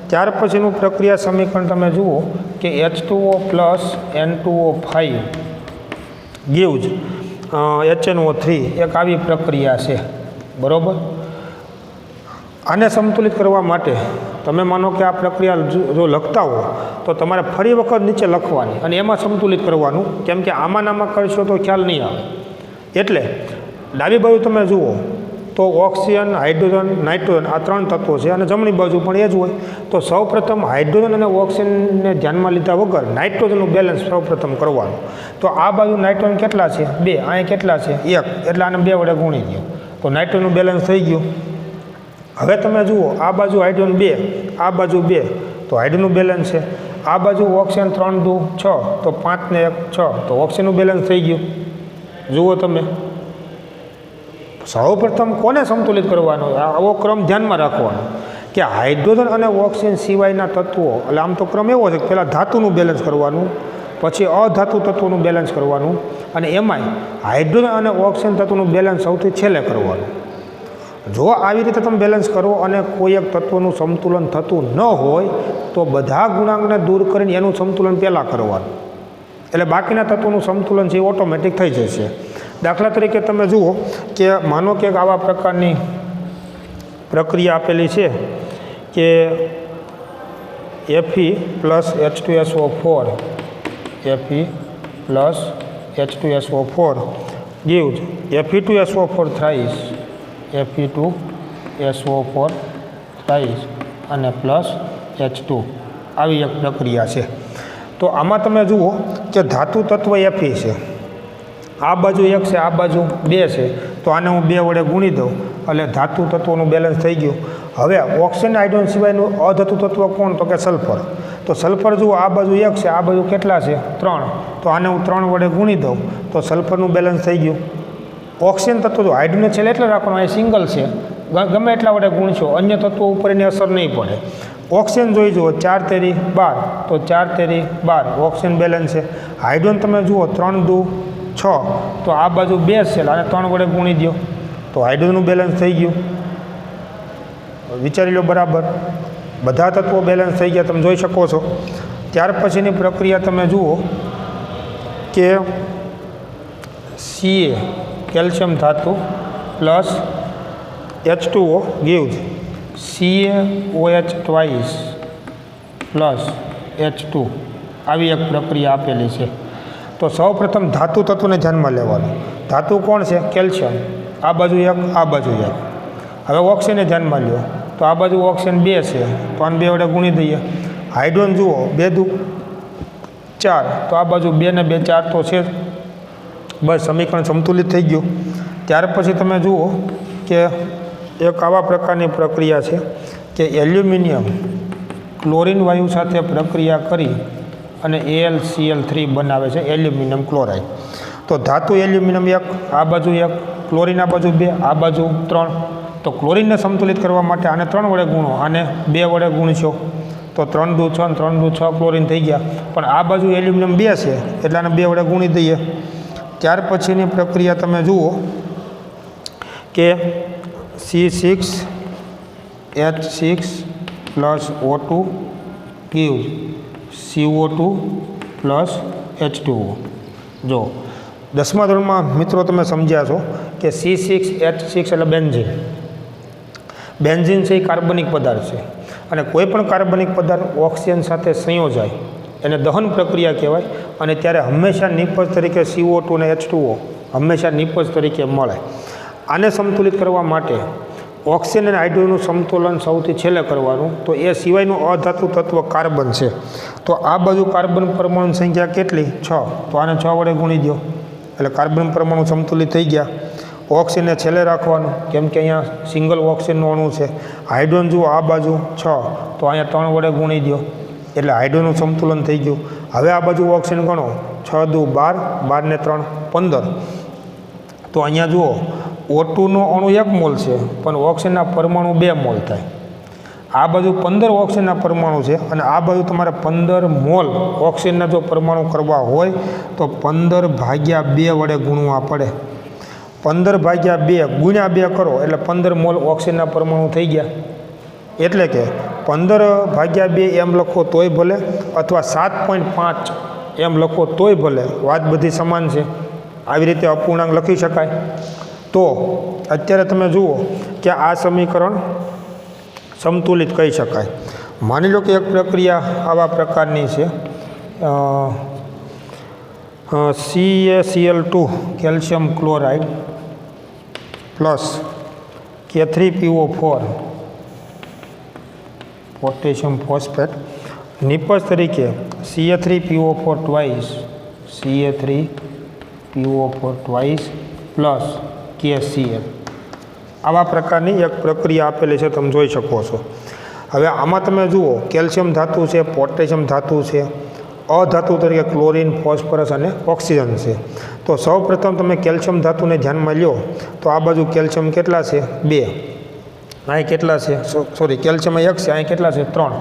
ત્યાર પછીનું પ્રક્રિયા સમીકરણ તમે જુઓ કે H2O plus N2O5 gives HNO3. એક આવી પ્રક્રિયા છે, બરાબર. આને સંતુલિત કરવા માટે તમે માનો કે આ પ્રક્રિયા જો લખતા હો તો તમારે ફરી વખત નીચે લખવાની અને એમાં સંતુલિત કરવાનું, કેમ કે આમાં કરશો તો ખ્યાલ નહીં આવે. એટલે ડાબી બાજુ તમે જુઓ તો ઓક્સિજન, હાઇડ્રોજન, નાઇટ્રોજન આ 3 તત્વો છે અને જમણી બાજુ પણ એ જ હોય. તો સૌપ્રથમ હાઇડ્રોજન અને ઓક્સિજનને ધ્યાનમાં લીધા વગર નાઇટ્રોજનનું બેલેન્સ સૌપ્રથમ કરવાનું. તો આ બાજુ નાઇટ્રોજન કેટલા છે? 2. અહીંયા કેટલા છે? 1. એટલે આને 2 વડે ગુણી દો તો નાઇટ્રોજનનું બેલેન્સ થઈ ગયું. હવે તમે જુઓ આ બાજુ હાઇડ્રોજન 2, આ બાજુ 2, તો હાઇડ્રોજનનું બેલેન્સ છે. આ બાજુ ઓક્સિજન 3 દુ 6, તો 5 ને 1 6, તો ઓક્સિજનનું બેલેન્સ થઈ ગયું. જુઓ તમે સૌપ્રથમ કોને સંતુલિત કરવાનો? આવો ક્રમ ધ્યાનમાં રાખવાનો કે હાઇડ્રોજન અને ઓક્સિજન સિવાયના તત્વો, એટલે આમ તો ક્રમ એવો છે કે પહેલાં ધાતુનું બેલેન્સ કરવાનું, પછી અધાતુ તત્વોનું બેલેન્સ કરવાનું, અને એમાંય હાઇડ્રોજન અને ઓક્સિજન તત્વનું બેલેન્સ સૌથી છેલ્લે કરવાનું. જો આવી રીતે તમે બેલેન્સ કરો અને કોઈ એક તત્વનું સંતુલન થતું ન હોય તો બધા ગુણાંકને દૂર કરીને એનું સંતુલન પહેલાં કરવાનું. એટલે બાકીના તત્વોનું સંતુલન છે એ ઓટોમેટિક થઈ જશે. દાખલા તરીકે તમે જુઓ કે માનો કે આવા પ્રકારની પ્રક્રિયા આપેલી છે કે Fe plus H2SO4 Fe plus H2SO4 gives Fe2SO4 thrice Fe2SO4 thrice અને પ્લસ H2. આવી એક પ્રક્રિયા છે. તો આમાં તમે જુઓ કે ધાતુ તત્વ Fe છે, આ બાજુ 1 છે, આ બાજુ 2 છે. તો આને હું 2 વડે ગુણી દઉં એટલે ધાતુ તત્વોનું બેલેન્સ થઈ ગયું. હવે ઓક્સિજન, હાઇડ્રોજન સિવાયનું અધાતુ તત્વ કોણ? તો કે સલ્ફર. તો સલ્ફર જુઓ આ બાજુ 1 છે, આ બાજુ કેટલા છે? 3. તો આને હું 3 વડે ગુણી દઉં તો સલ્ફરનું બેલેન્સ થઈ ગયું. ઓક્સિજન તત્વ જો હાઇડ્રોજન છેલ્લે એટલે રાખવાનું, અહીં સિંગલ છે, ગમે એટલા વડે ગુણશો અન્ય તત્વો ઉપર એની અસર નહીં પડે. ઓક્સિજન જોઈ જુઓ 4 તેરી 12, તો 4 તેરી 12 ઓક્સિજન બેલેન્સ છે. હાઇડ્રોજન તમે જુઓ 3 દુ 6, તો આ બાજુ 2 છે અને 3 વડે ગુણી દો તો હાઇડ્રોજનનું બેલેન્સ થઈ ગયું. વિચારી લો બરાબર, બધા તત્વો બેલેન્સ થઈ ગયા, તમે જોઈ શકો છો. ત્યાર પછીની પ્રક્રિયા તમે જુઓ કે Ca કેલ્શિયમ ધાતુ plus H2O gives CaOH twice plus H2. આવી એક પ્રક્રિયા આપેલી છે. તો સૌપ્રથમ ધાતુ તત્વને ધ્યાનમાં લેવાનું. ધાતુ કોણ છે? કેલ્શિયમ. આ બાજુ 1, આ બાજુ 1. હવે ઓક્સિજનને ધ્યાનમાં લ્યો તો આ બાજુ ઓક્સિજન 2 છે, તો આને 2 વડે ગુણી દઈએ. હાઇડ્રોજન જુઓ 2 દુ 4, તો આ બાજુ 2 ને 2 4 તો છે. બસ સમીકરણ સંતુલિત થઈ ગયું. ત્યાર પછી તમે જુઓ કે એક આવા પ્રકારની પ્રક્રિયા છે કે એલ્યુમિનિયમ ક્લોરિન વાયુ સાથે પ્રક્રિયા કરી અને AlCl3 બનાવે છે, એલ્યુમિનિયમ ક્લોરાઇડ. તો ધાતુ એલ્યુમિનિયમ 1, આ બાજુ 1, ક્લોરિન આ બાજુ 2, આ બાજુ 3. તો ક્લોરિનને સંતુલિત કરવા માટે આને 3 વડે ગુણો, આને 2 વડે ગુણશો તો 3 દુ 6 3 દુ 6 ક્લોરિન થઈ ગયા. પણ આ બાજુ એલ્યુમિનિયમ 2 છે એટલે આને 2 વડે ગુણી દઈએ. ત્યાર પછીની પ્રક્રિયા તમે જુઓ કે C6H6 plus O2 gives CO2 plus H2O. જો 10મા ધોરણમાં મિત્રો તમે સમજ્યા છો કે C6H6 એટલે બેન્ઝીન. બેન્ઝીન છે એ કાર્બનિક પદાર્થ છે અને કોઈ પણ કાર્બનિક પદાર્થ ઓક્સિજન સાથે સંયોજાય એને દહન પ્રક્રિયા કહેવાય અને ત્યારે હંમેશા નિપજ તરીકે CO2 અને H2O હંમેશા નિપજ તરીકે મળે. આને સંતુલિત કરવા માટે ઓક્સિજન અને હાઇડ્રોજનનું સંતુલન સૌથી છેલ્લે કરવાનું. તો એ સિવાયનું અધાતુ તત્વ કાર્બન છે. તો આ બાજુ કાર્બન પરમાણુ સંખ્યા કેટલી? 6. તો આને 6 વડે ગુણી દો એટલે કાર્બન પરમાણુ સંતુલિત થઈ ગયા. ઓક્સિજનને છેલ્લે રાખવાનું કેમ કે અહીંયા સિંગલ ઓક્સિજનનું અણુ છે. હાઇડ્રોજન જુઓ આ બાજુ 6 તો અહીંયા 3 વડે ગુણી દો એટલે હાઇડ્રોજનનું સંતુલન થઈ ગયું. હવે આ બાજુ ઓક્સિજન ગણો 6 દુ 12, 12 ને 3 15. તો અહીંયા જુઓ O2નો અણુ 1 મોલ છે પણ ઓક્સિજનના પરમાણુ 2 મોલ થાય. આ બાજુ 15 ઓક્સિજનના પરમાણુ છે અને આ બાજુ તમારે 15 મોલ ઓક્સિજનના જો પરમાણુ કરવા હોય તો 15 ભાગ્યા 2 વડે ગુણવા પડે. 15 ભાગ્યા 2 ગુણ્યા 2 કરો એટલે 15 મોલ ઓક્સિજનના પરમાણુ થઈ ગયા. એટલે કે 15 ભાગ્યા 2 એમ લખો તોય ભલે અથવા 7.5 એમ લખો તોય ભલે, વાત બધી સમાન છે. આવી રીતે અપૂર્ણાંક લખી શકાય. તો અત્યારે તમે જુઓ કે આ સમીકરણ સંતુલિત કહી શકાય. માની લો કે એક પ્રક્રિયા આવા પ્રકારની છે CaCl2 calcium chloride plus K3PO4 potassium phosphate નિપજ તરીકે Ca3PO4 twice Ca3PO4 twice plus KCl. આવા પ્રકારની એક પ્રક્રિયા આપેલી છે, તમે જોઈ શકો છો. હવે આમાં તમે જુઓ કેલ્શિયમ ધાતુ છે, પોટેશિયમ ધાતુ છે, અધાતુ તરીકે ક્લોરિન, ફોસ્ફરસ અને ઓક્સિજન છે. તો સૌપ્રથમ તમે કેલ્શિયમ ધાતુને ધ્યાનમાં લો તો આ બાજુ કેલ્શિયમ કેટલા છે? 2. અહીં કેટલા છે? સોરી કેલ્શિયમ 1 છે, અહીં કેટલા છે? 3.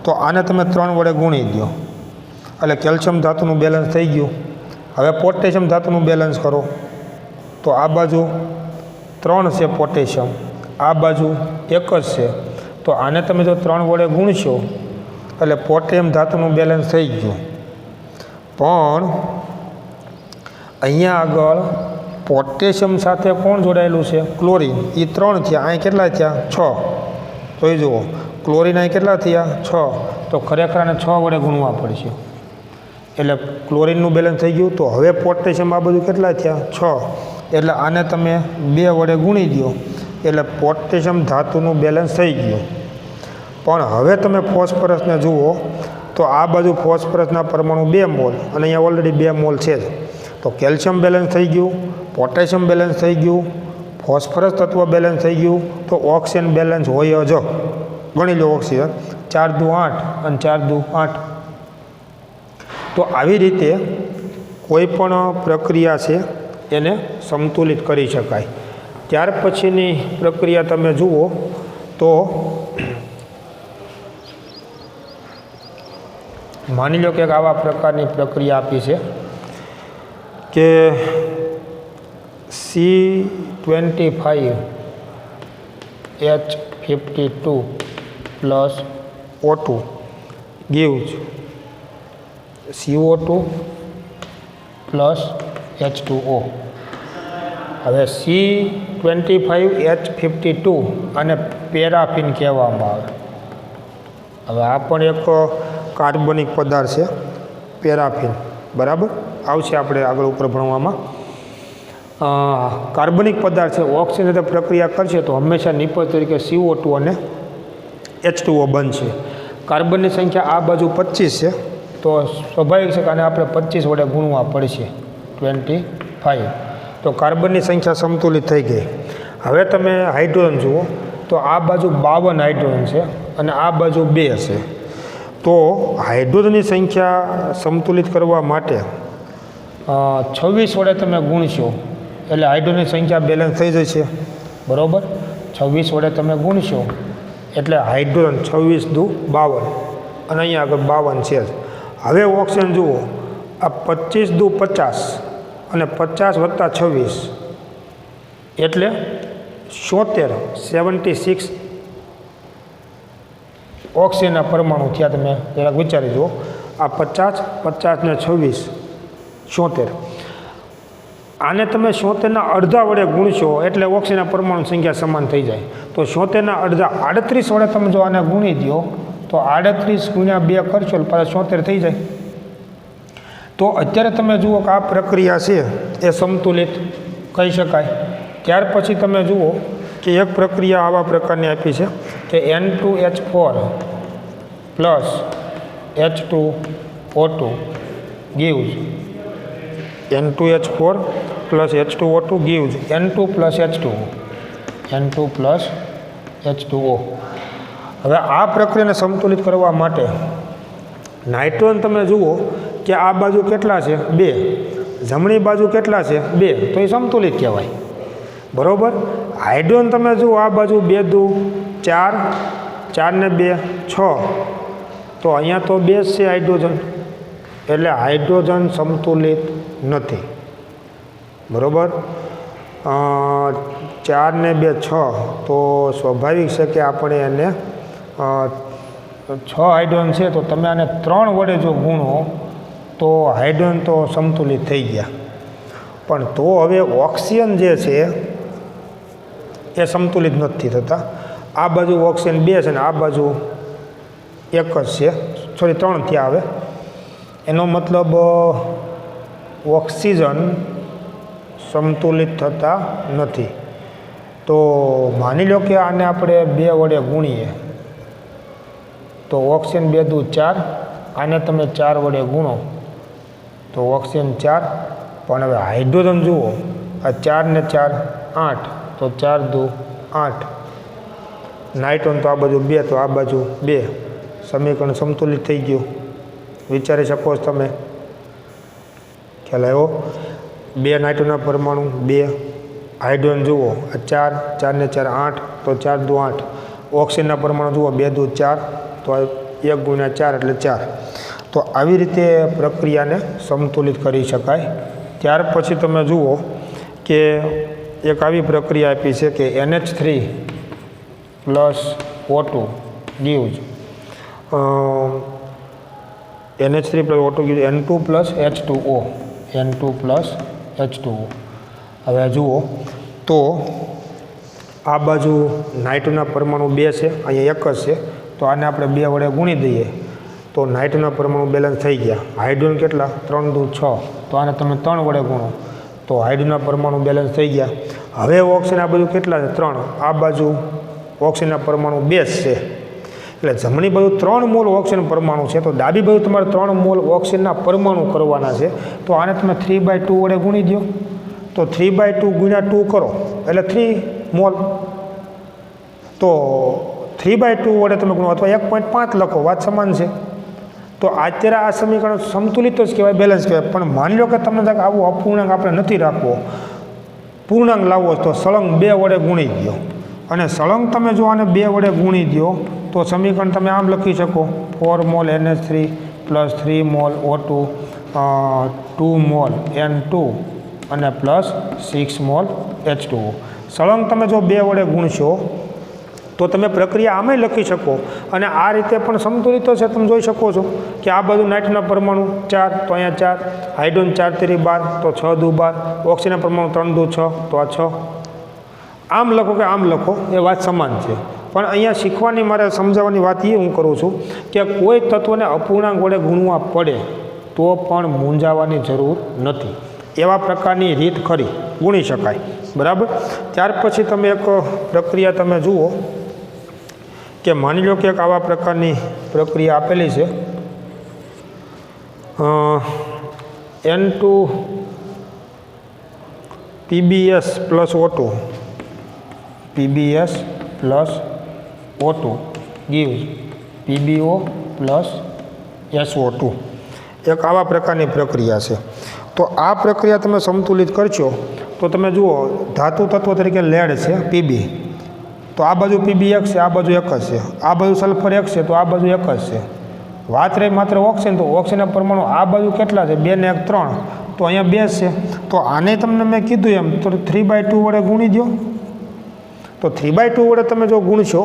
તો આને તમે 3 વડે ગુણી દો એટલે કેલ્શિયમ ધાતુનું બેલેન્સ થઈ ગયું. હવે પોટેશિયમ ધાતુનું બેલેન્સ કરો તો આ બાજુ 3 છે પોટેશિયમ, આ બાજુ 1 જ છે. તો આને તમે જો 3 વડે ગુણશો એટલે પોટેશિયમ ધાતુનું બેલેન્સ થઈ ગયું. પણ અહીંયા આગળ પોટેશિયમ સાથે કોણ જોડાયેલું છે? ક્લોરિન. એ 3 થયા, અહીં કેટલા થયા? 6. જોઈ જુઓ ક્લોરિન અહીં કેટલા થયા? 6. તો ખરેખર આને 6 વડે ગુણવા પડશે એટલે ક્લોરિનનું બેલેન્સ થઈ ગયું. તો હવે પોટેશિયમ આ બધું કેટલા થયા? 6. એટલે આને તમે 2 વડે ગુણી દો એટલે પોટેશિયમ ધાતુનું બેલેન્સ થઈ ગયું. પણ હવે તમે ફોસ્ફરસને જુઓ તો આ બાજુ ફોસ્ફરસના પરમાણુ 2 મોલ અને અહીંયા ઓલરેડી 2 મોલ છે જ. તો કેલ્શિયમ બેલેન્સ થઈ ગયું, પોટેશિયમ બેલેન્સ થઈ ગયું, ફોસ્ફરસ તત્વ બેલેન્સ થઈ ગયું. તો ઓક્સિજન બેલેન્સ હોય જ. ગણી લો ઓક્સિજન 4 દુ 8 અને 4 દુ 8. તો આવી રીતે કોઈ પણ પ્રક્રિયા છે એને સંતુલિત કરી શકાય. ત્યાર પછીની પ્રક્રિયા તમે જુઓ તો માની લો કે આવા પ્રકારની પ્રક્રિયા આપી છે કે C25H52 plus O2 gives CO2 plus H2O. હવે C25H52 અને પેરાફિન કહેવામાં આવે. હવે આ પણ એક કાર્બનિક પદાર્થ છે પેરાફિન, બરાબર આવશે આપણે આગળ ઉપર ભણવામાં. કાર્બનિક પદાર્થ છે, ઓક્સિજન સાથે પ્રક્રિયા કરશે તો હંમેશા નિપજ તરીકે CO2 અને H2O બનશે. કાર્બનની સંખ્યા આ બાજુ 25 છે તો સ્વાભાવિક છે કે આને આપણે 25 વડે ગુણવા પડશે 25. તો કાર્બનની સંખ્યા સંતુલિત થઈ ગઈ. હવે તમે હાઇડ્રોજન જુઓ તો આ બાજુ 52 હાઇડ્રોજન છે અને આ બાજુ 2 છે. તો હાઇડ્રોજનની સંખ્યા સંતુલિત કરવા માટે 26 વડે તમે ગુણશો એટલે હાઇડ્રોજનની સંખ્યા બેલેન્સ થઈ જશે, બરાબર. 26 વડે તમે ગુણશો એટલે હાઇડ્રોજન 26 દુ 52 અને અહીંયા આગળ 52 છે જ. હવે ઓક્સિજન જુઓ આ 25 દુ 50 અને 50 વત્તા 26 એટલે 76 ઓક્સિજનના પરમાણુ થયા. તમે જરાક વિચારી જુઓ આ 50 50 ને 26 76. આને તમે 76ના અડધા વડે ગુણશો એટલે ઓક્સિજનના પરમાણુ સંખ્યા સમાન થઈ જાય. તો 76ના અડધા 38 વડે તમે જો આને ગુણી દો તો 38 ગુણ્યા 2 કરશો એટલે પાછા 76 થઈ જાય. તો અત્યારે તમે જુઓ કે આ પ્રક્રિયા છે એ સમતુલિત કહી શકાય. ત્યાર પછી તમે જુઓ કે એક પ્રક્રિયા આવા પ્રકારની આપી છે કે N2H4 plus H2O2 gives N2H4 plus H2O2 gives N2 plus H2O. N2 plus H2O. હવે આ પ્રક્રિયાને સંતુલિત કરવા માટે નાઇટ્રોજન તમે જુઓ કે આ બાજુ કેટલા છે 2, જમણી બાજુ કેટલા છે 2, તો એ સંતુલિત કહેવાય. બરાબર. હાઇડ્રોજન તમે જુઓ આ બાજુ 2 દુ 4, 4 ને 2 6, તો અહીંયા તો 2 છે હાઇડ્રોજન, એટલે હાઇડ્રોજન સંતુલિત નથી. બરાબર. 4 ને 2 6, તો સ્વાભાવિક છે કે આપણે એને 6 હાઇડ્રોજન છે તો તમે આને 3 વડે જો ગુણો તો હાઇડ્રોજન તો સંતુલિત થઈ ગયા. પણ તો હવે ઓક્સિજન જે છે એ સંતુલિત નથી થતા. આ બાજુ ઓક્સિજન 2 છે ને આ બાજુ 1 જ છે, સોરી 3 ત્યાં આવે. એનો મતલબ ઓક્સિજન સંતુલિત થતા નથી. તો માની લો કે આને આપણે 2 વડે ગુણીએ તો ઓક્સિજન 2 દુ 4, આને તમે 4 વડે ગુણો તો ઓક્સિજન 4. પણ હવે હાઇડ્રોજન જુઓ, આ 4 ને 4 8, તો 4 દુ 8. નાઇટ્રોજન તો આ બાજુ 2, તો આ બાજુ 2. સમીકરણ સંતુલિત થઈ ગયું. વિચારી શકો છો તમે? ખ્યાલ આવ્યો? 2 નાઇટ્રોજનના પરમાણુ 2, હાઇડ્રોજન જુઓ આ 4, 4 ને 4 8, તો 4 દુ 8. ઓક્સિજનના પરમાણુ જુઓ 2 દુ 4, તો 1 ગુણ્યા 4 એટલે 4. તો આવી રીતે પ્રક્રિયાને સંતુલિત કરી શકાય. ત્યાર પછી તમે જુઓ કે એક આવી પ્રક્રિયા આપી છે કે NH3 plus O2 gives NH3 plus O2 gives N2 plus H2O. N2 plus H2O. હવે જુઓ તો આ બાજુ નાઇટ્રોજનના પરમાણુ 2 છે, અહીંયા 1 જ છે, તો આને આપણે 2 વડે ગુણી દઈએ તો નાઇટ્રોજનના પરમાણુ બેલેન્સ થઈ ગયા. હાઇડ્રોજન કેટલા 3 દુ 6, તો આને તમે 3 વડે ગુણો તો હાઇડ્રોજનના પરમાણુ બેલેન્સ થઈ ગયા. હવે ઓક્સિજન આ બાજુ કેટલા છે 3, આ બાજુ ઓક્સિજનના પરમાણુ 2 છે, એટલે જમણી બાજુ 3 મોલ ઓક્સિજન પરમાણુ છે, તો ડાબી બાજુ તમારે 3 મોલ ઓક્સિજનના પરમાણુ કરવાના છે. તો આને તમે 3/2 વડે ગુણી દો તો 3/2 ગુણ્યા 2 કરો એટલે 3 મોલ. તો 3/2 વડે તમે ગુણો અથવા 1.5 લખો, વાત સમાન છે. તો અત્યારે આ સમીકરણ સંતુલિત જ કહેવાય, બેલેન્સ કહેવાય. પણ માની લો કે તમને આવું અપૂર્ણાંક આપણે નથી રાખવો, પૂર્ણાંક લાવવો તો સળંગ 2 વડે ગુણી દો. અને સળંગ તમે જો આને 2 વડે ગુણી દો તો સમીકરણ તમે આમ લખી શકો 4 mall NH3 plus 3 mall O2, 2 mall N2 અને પ્લસ 6 મોલ H2O. સળંગ તમે જો 2 વડે ગુણશો તો તમે પ્રક્રિયા આમે લખી શકો. અને આ રીતે પણ સંતુલિત છે. તમે જોઈ શકો છો કે આ બાજુ નાઇટ્રોજનના પરમાણુ 4, તો અહીંયા 4, હાઇડ્રોજન 4 તેરી 12, તો 6 દુ 12, ઓક્સિજનના પરમાણુ 3 દુ 6, તો આ 6. આમ લખો કે આમ લખો એ વાત સમાન છે. પણ અહીંયા શીખવાની મારે સમજાવવાની વાત એ હું કરું છું કે કોઈ તત્વને અપૂર્ણાંક વડે ગુણવા પડે તો પણ મૂંઝાવાની જરૂર નથી. એવા પ્રકારની રીત ખરી, ગુણી શકાય. બરાબર. ત્યાર પછી તમે એક પ્રક્રિયા તમે જુઓ કે માની લો કે એક આવા પ્રકારની પ્રક્રિયા આપેલી છે N2 PbS plus O2, PbS plus O2 gives PbO plus SO2. એક આવા પ્રકારની પ્રક્રિયા છે. તો આ પ્રક્રિયા તમે સંતુલિત કરશો તો તમે જુઓ ધાતુ તત્વ તરીકે લેડ છે Pb, તો આ બાજુ Pb 1 છે, આ બાજુ 1 જ છે. આ બાજુ સલ્ફર 1 છે, તો આ બાજુ 1 જ છે. વાત રહી માત્ર ઓક્સિજન, તો ઓક્સિજનના પરમાણુ આ બાજુ કેટલા છે 2 ને 1 3, તો અહીંયા 2 છે. તો આને તમને મેં કીધું એમ તો 3/2 વડે ગુણી દો. તો 3/2 વડે તમે જો ગુણશો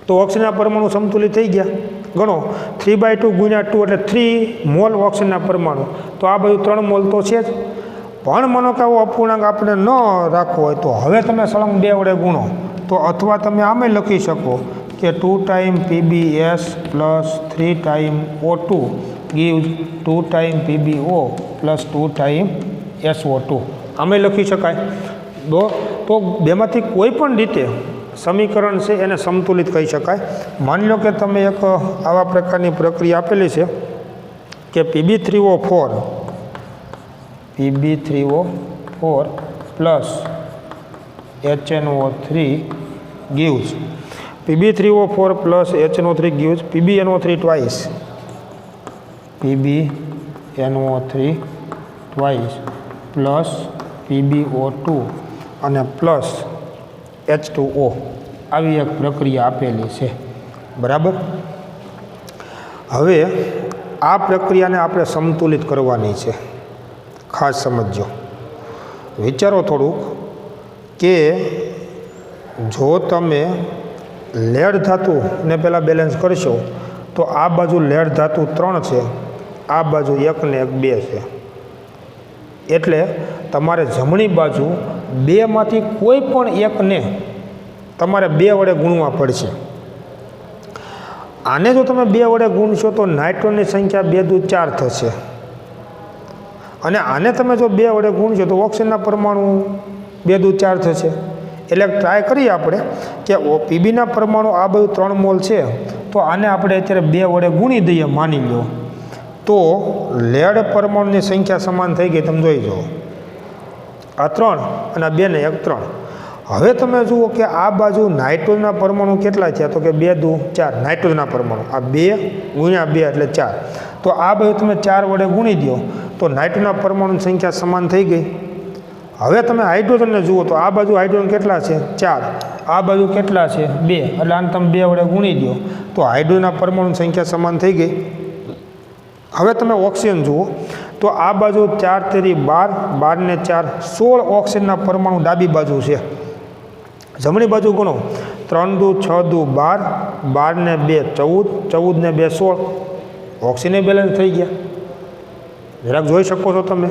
તો ઓક્સિજનના પરમાણુ સંતુલિત થઈ ગયા. ગણો 3/2 ગુણ્યા 2 એટલે 3 મોલ ઓક્સિજનના પરમાણુ, તો આ બાજુ 3 મોલ તો છે જ. પણ માનો કે આવો અપૂર્ણાંક આપણે ન રાખવો હોય તો હવે તમે સળંગ 2 વડે ગુણો તો અથવા તમે આમે લખી શકો કે 2 time PbS plus 3 time O2 gives 2 time PbO plus 2 time SO2 આમે લખી શકાય। તો બેમાંથી કોઈ પણ રીતે સમીકરણ છે એને સંતુલિત કહી શકાય। માની લો કે તમે એક આવા પ્રકારની પ્રક્રિયા આપેલી છે કે Pb3O4 plus HNO3 gives Pb3O4 plus HNO3 gives PbNO3 twice plus PbO2 અને પ્લસ H2O આવી એક પ્રક્રિયા આપેલી છે બરાબર। હવે આ પ્રક્રિયાને આપણે સંતુલિત કરવાની છે। ખાસ સમજો, વિચારો થોડુંક કે જો તમે લેડ ધાતુને પહેલાં બેલેન્સ કરશો તો આ બાજુ લેડ ધાતુ 3 છે, આ બાજુ 1 ને 1 2 છે, એટલે તમારે જમણી બાજુ 2 માંથી કોઈ પણ એકને તમારે 2 વડે ગુણવા પડશે। આને જો તમે 2 વડે ગુણશો તો નાઇટ્રોજનની સંખ્યા 2 દુ 4 થશે, અને આને તમે જો 2 વડે ગુણશો તો ઓક્સિજનના પરમાણુ 2 દુ 4 થશે। એટલે ટ્રાય કરીએ આપણે કે પીબીના પરમાણુ આ બધું 3 મોલ છે તો આને આપણે અત્યારે 2 વડે ગુણી દઈએ માની લો તો લેડ પરમાણુની સંખ્યા સમાન થઈ ગઈ। તમે જોઈ જાઓ આ 3 અને આ 2 ને 1 3। હવે તમે જુઓ કે આ બાજુ નાઇટ્રોજનના પરમાણુ કેટલા થયા તો કે 2 દુ 4 નાઇટ્રોજનના પરમાણુ આ 2 ગુણ્યા 2 એટલે 4। તો આ બાજુ તમે 4 વડે ગુણી દો તો નાઇટ્રોજનના પરમાણુની સંખ્યા સમાન થઈ ગઈ। હવે તમે હાઇડ્રોજનને જુઓ તો આ બાજુ હાઇડ્રોજન કેટલા છે 4, આ બાજુ કેટલા છે 2, એટલે આને તમે 2 વડે ગુણી દો તો હાઇડ્રોજનના પરમાણુની સંખ્યા સમાન થઈ ગઈ। હવે તમે ઓક્સિજન જુઓ તો આ બાજુ 4 તેરી 12, 12 ને 4 16 ઓક્સિજનના પરમાણુ ડાબી બાજુ છે। જમણી બાજુ ગણો 3 દુ 6 દુ 12, 12 ને 2 14, 14 ને 2 16 ઓક્સિજન બેલેન્સ થઈ ગયા। જરાક જોઈ શકો છો તમે।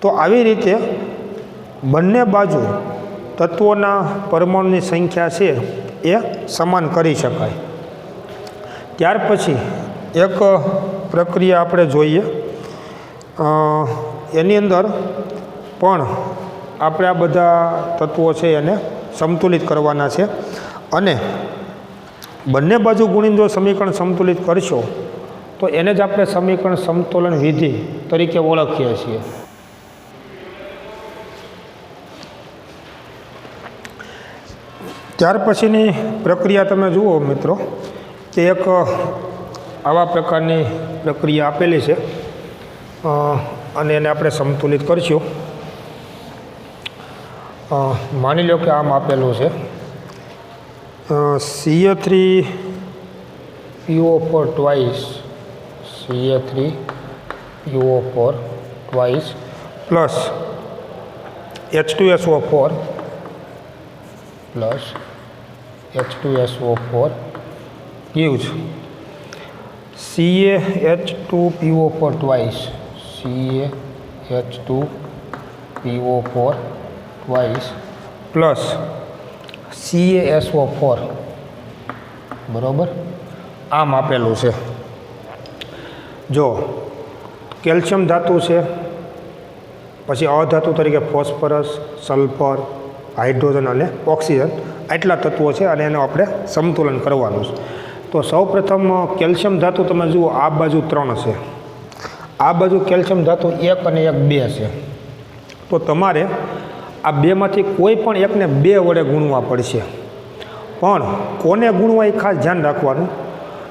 તો આવી રીતે બંને બાજુ તત્વોના પરમાણુની સંખ્યા છે એ સમાન કરી શકાય। ત્યાર પછી એક પ્રક્રિયા આપણે જોઈએ, એની અંદર પણ આપણે આ બધા તત્વો છે એને સંતુલિત કરવાના છે, અને બંને બાજુ ગુણીને જો સમીકરણ સંતુલિત કરશો તો એને જ આપણે સમીકરણ સમતોલન વિધિ તરીકે ઓળખીએ છીએ। ત્યાર પછીની પ્રક્રિયા તમે જુઓ મિત્રો કે એક આવા પ્રકારની પ્રક્રિયા આપેલી છે અને એને આપણે સંતુલિત કરશું। માની લો કે આમ આપેલું છે CA3PO4 twice CA3PO4 twice plus H2SO4 plus H2SO4 gives CaH2PO4 twice CaH2PO4 twice plus CaSO4 બરાબર આમ આપેલું છે। જો કેલ્શિયમ ધાતુ છે, પછી અધાતુ તરીકે ફોસ્ફરસ, સલ્ફર, હાઇડ્રોજન અને ઓક્સિજન આટલા તત્વો છે અને એનું આપણે સમતુલન કરવાનું છે। તો સૌપ્રથમ કેલ્શિયમ ધાતુ તમે જુઓ આ બાજુ 3 છે, આ બાજુ કેલ્શિયમ ધાતુ 1 અને 1 2 છે, તો તમારે આ બેમાંથી કોઈ પણ એકને 2 વડે ગુણવા પડશે। પણ કોને ગુણવા એ ખાસ ધ્યાન રાખવાનું,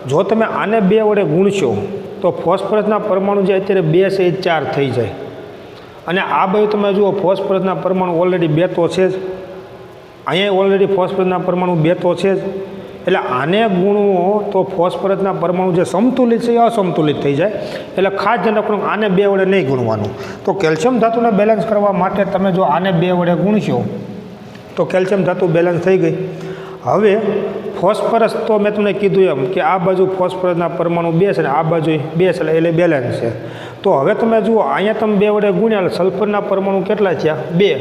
જો તમે આને 2 વડે ગુણશો તો ફોસ્ફરસના પરમાણુ જે અત્યારે 2 છે એ 4 થઈ જાય, અને આ બાજુ તમે જુઓ ફોસ્ફરસના પરમાણુ ઓલરેડી 2 તો છે જ, અહીંયા ઓલરેડી ફોસ્ફરસના પરમાણુ 2 તો છે જ, એટલે આને ગુણવો તો ફોસ્ફરસના પરમાણુ જે સમતુલિત છે એ અસમતુલિત થઈ જાય। એટલે ખાસ ધ્યાન રાખવાનું આને 2 વડે નહીં ગુણવાનું। તો કેલ્શિયમ ધાતુને બેલેન્સ કરવા માટે તમે જો આને 2 વડે ગુણશો તો કેલ્શિયમ ધાતુ બેલેન્સ થઈ ગઈ। હવે ફોસ્ફરસ તો મેં તમને કીધું એમ કે આ બાજુ ફોસ્ફરસના પરમાણુ 2 છે ને આ બાજુ 2 છે એટલે બેલેન્સ છે. તો હવે તમે જુઓ અહીંયા તમે 2 વડે ગુણ્યા એટલે સલ્ફરના પરમાણુ કેટલા થયા 2.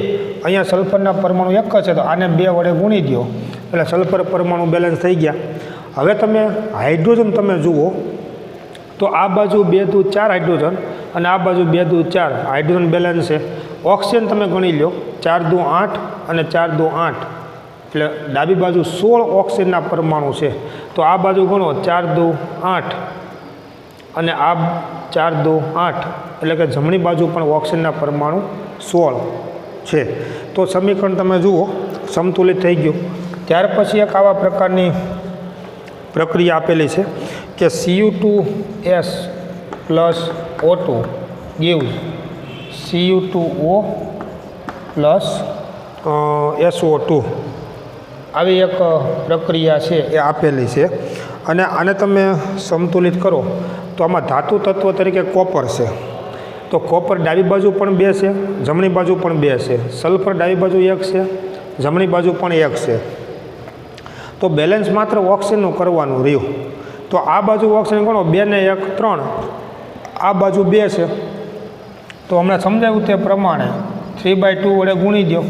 અહીંયા સલ્ફરના પરમાણુ 1 છે તો આને 2 વડે ગુણી દો એટલે સલ્ફર પરમાણુ બેલેન્સ થઈ ગયા. હવે તમે હાઇડ્રોજન તમે જુઓ તો આ બાજુ 2 દુ 4 હાઇડ્રોજન અને આ બાજુ 2 દુ 4 હાઇડ્રોજન બેલેન્સ છે. ઓક્સિજન તમે ગણી લો 4 દુ 8 અને 4 દુ 8 એટલે ડાબી બાજુ 16 ઓક્સિજનના પરમાણુ છે. તો આ બાજુ ગણો 4 દુ 8 અને આ 4 દુ 8 એટલે કે જમણી બાજુ પણ ઓક્સિજનના પરમાણુ 16 છે. તો સમીકરણ તમે જુઓ સમતુલિત થઈ ગયું. ત્યાર પછી એક આવા પ્રકારની પ્રક્રિયા આપેલી છે કે Cu2S plus O2 gives Cu2O plus SO2. આવી એક પ્રક્રિયા છે એ આપેલી છે અને આને તમે સમતુલિત કરો તો આમાં ધાતુ તત્વ તરીકે કોપર છે. તો કોપર ડાબી બાજુ પણ 2 છે, જમણી બાજુ પણ 2 છે. સલ્ફર ડાબી બાજુ 1 છે, જમણી બાજુ પણ 1 છે. તો બેલેન્સ માત્ર ઓક્સિજનનું કરવાનું રહ્યું. તો આ બાજુ ઓક્સિજન ગણો 2 ને 1 3, આ બાજુ 2 છે. તો હમણાં સમજાવ્યું તે પ્રમાણે 3/2 વડે ગુણી દો.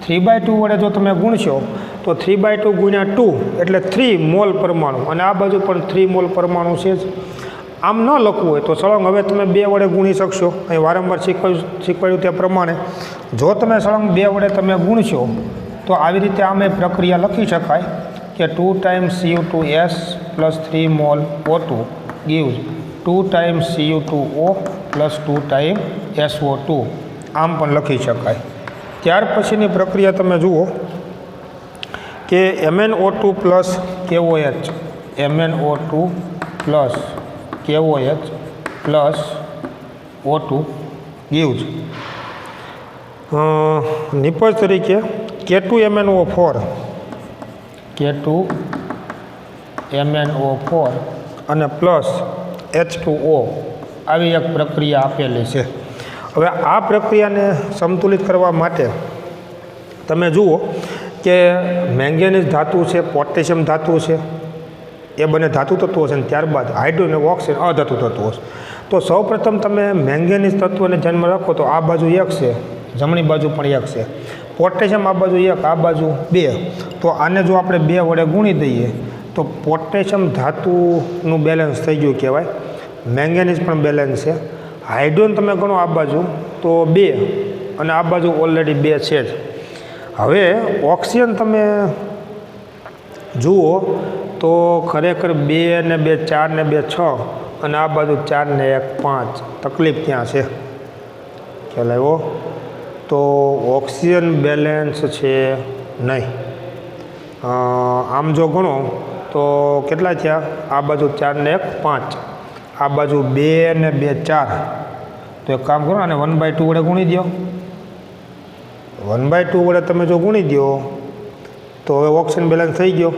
3/2 વડે જો તમે ગુણશો તો 3/2 ગુણ્યા 2 એટલે 3 મોલ પરમાણુ અને આ બાજુ પણ 3 મોલ પરમાણુ છે જ. આમ ન લખવું હોય તો સળંગ હવે તમે 2 વડે ગુણી શકશો. અહીં વારંવાર શીખવાડ્યું તે પ્રમાણે જો તમે સળંગ 2 વડે તમે ગુણશો તો આવી રીતે આમે પ્રક્રિયા લખી શકાય કે 2 times Cu2S plus 3 mall O2 gives 2 times Cu2O plus 2 time SO2. આમ પણ લખી શકાય. ત્યાર પછીની પ્રક્રિયા તમે જુઓ કે MnO2 plus KOH, MnO2 plus KOH plus O2 gives નિપજ તરીકે K2MnO4, K2MnO4 અને પ્લસ H2O. આવી એક પ્રક્રિયા આપેલી છે. હવે આ પ્રક્રિયાને સમતુલિત કરવા માટે તમે જુઓ કે મેંગેનીઝ ધાતુ છે, પોટેશિયમ ધાતુ છે, એ બંને ધાતુ તત્વો છે અને ત્યારબાદ હાઇડ્રોજન અને ઓક્સિજન અધાતુ તત્વો છે. તો સૌપ્રથમ તમે મેંગેનીઝ તત્વને જન્મ રાખો તો આ બાજુ 1 છે, જમણી બાજુ પણ 1 છે. પોટેશિયમ આ બાજુ 1, આ બાજુ 2. તો આને જો આપણે 2 વડે ગુણી દઈએ તો પોટેશિયમ ધાતુનું બેલેન્સ થઈ ગયું કહેવાય. મેંગેનીઝ પણ બેલેન્સ છે. હાઇડ્રોજન તમે ગણો આ બાજુ તો 2 અને આ બાજુ ઓલરેડી 2 છે જ. હવે ઓક્સિજન તમે જુઓ તો ખરેખર 2 ને 2 4 ને 2 6 અને આ બાજુ 4 ને 1 5. તકલીફ ત્યાં છે, ખ્યાલ આવ્યો? તો ઓક્સિજન બેલેન્સ છે નહીં. આમ જો ગણો તો કેટલા થયા? આ બાજુ 4 ને 1 5, આ બાજુ 2 ને 2 4. તો એક કામ કરો અને 1/2 વડે ગુણી દો. 1/2 વડે તમે જો ગુણી દો તો હવે ઓક્સિજન બેલેન્સ થઈ ગયો.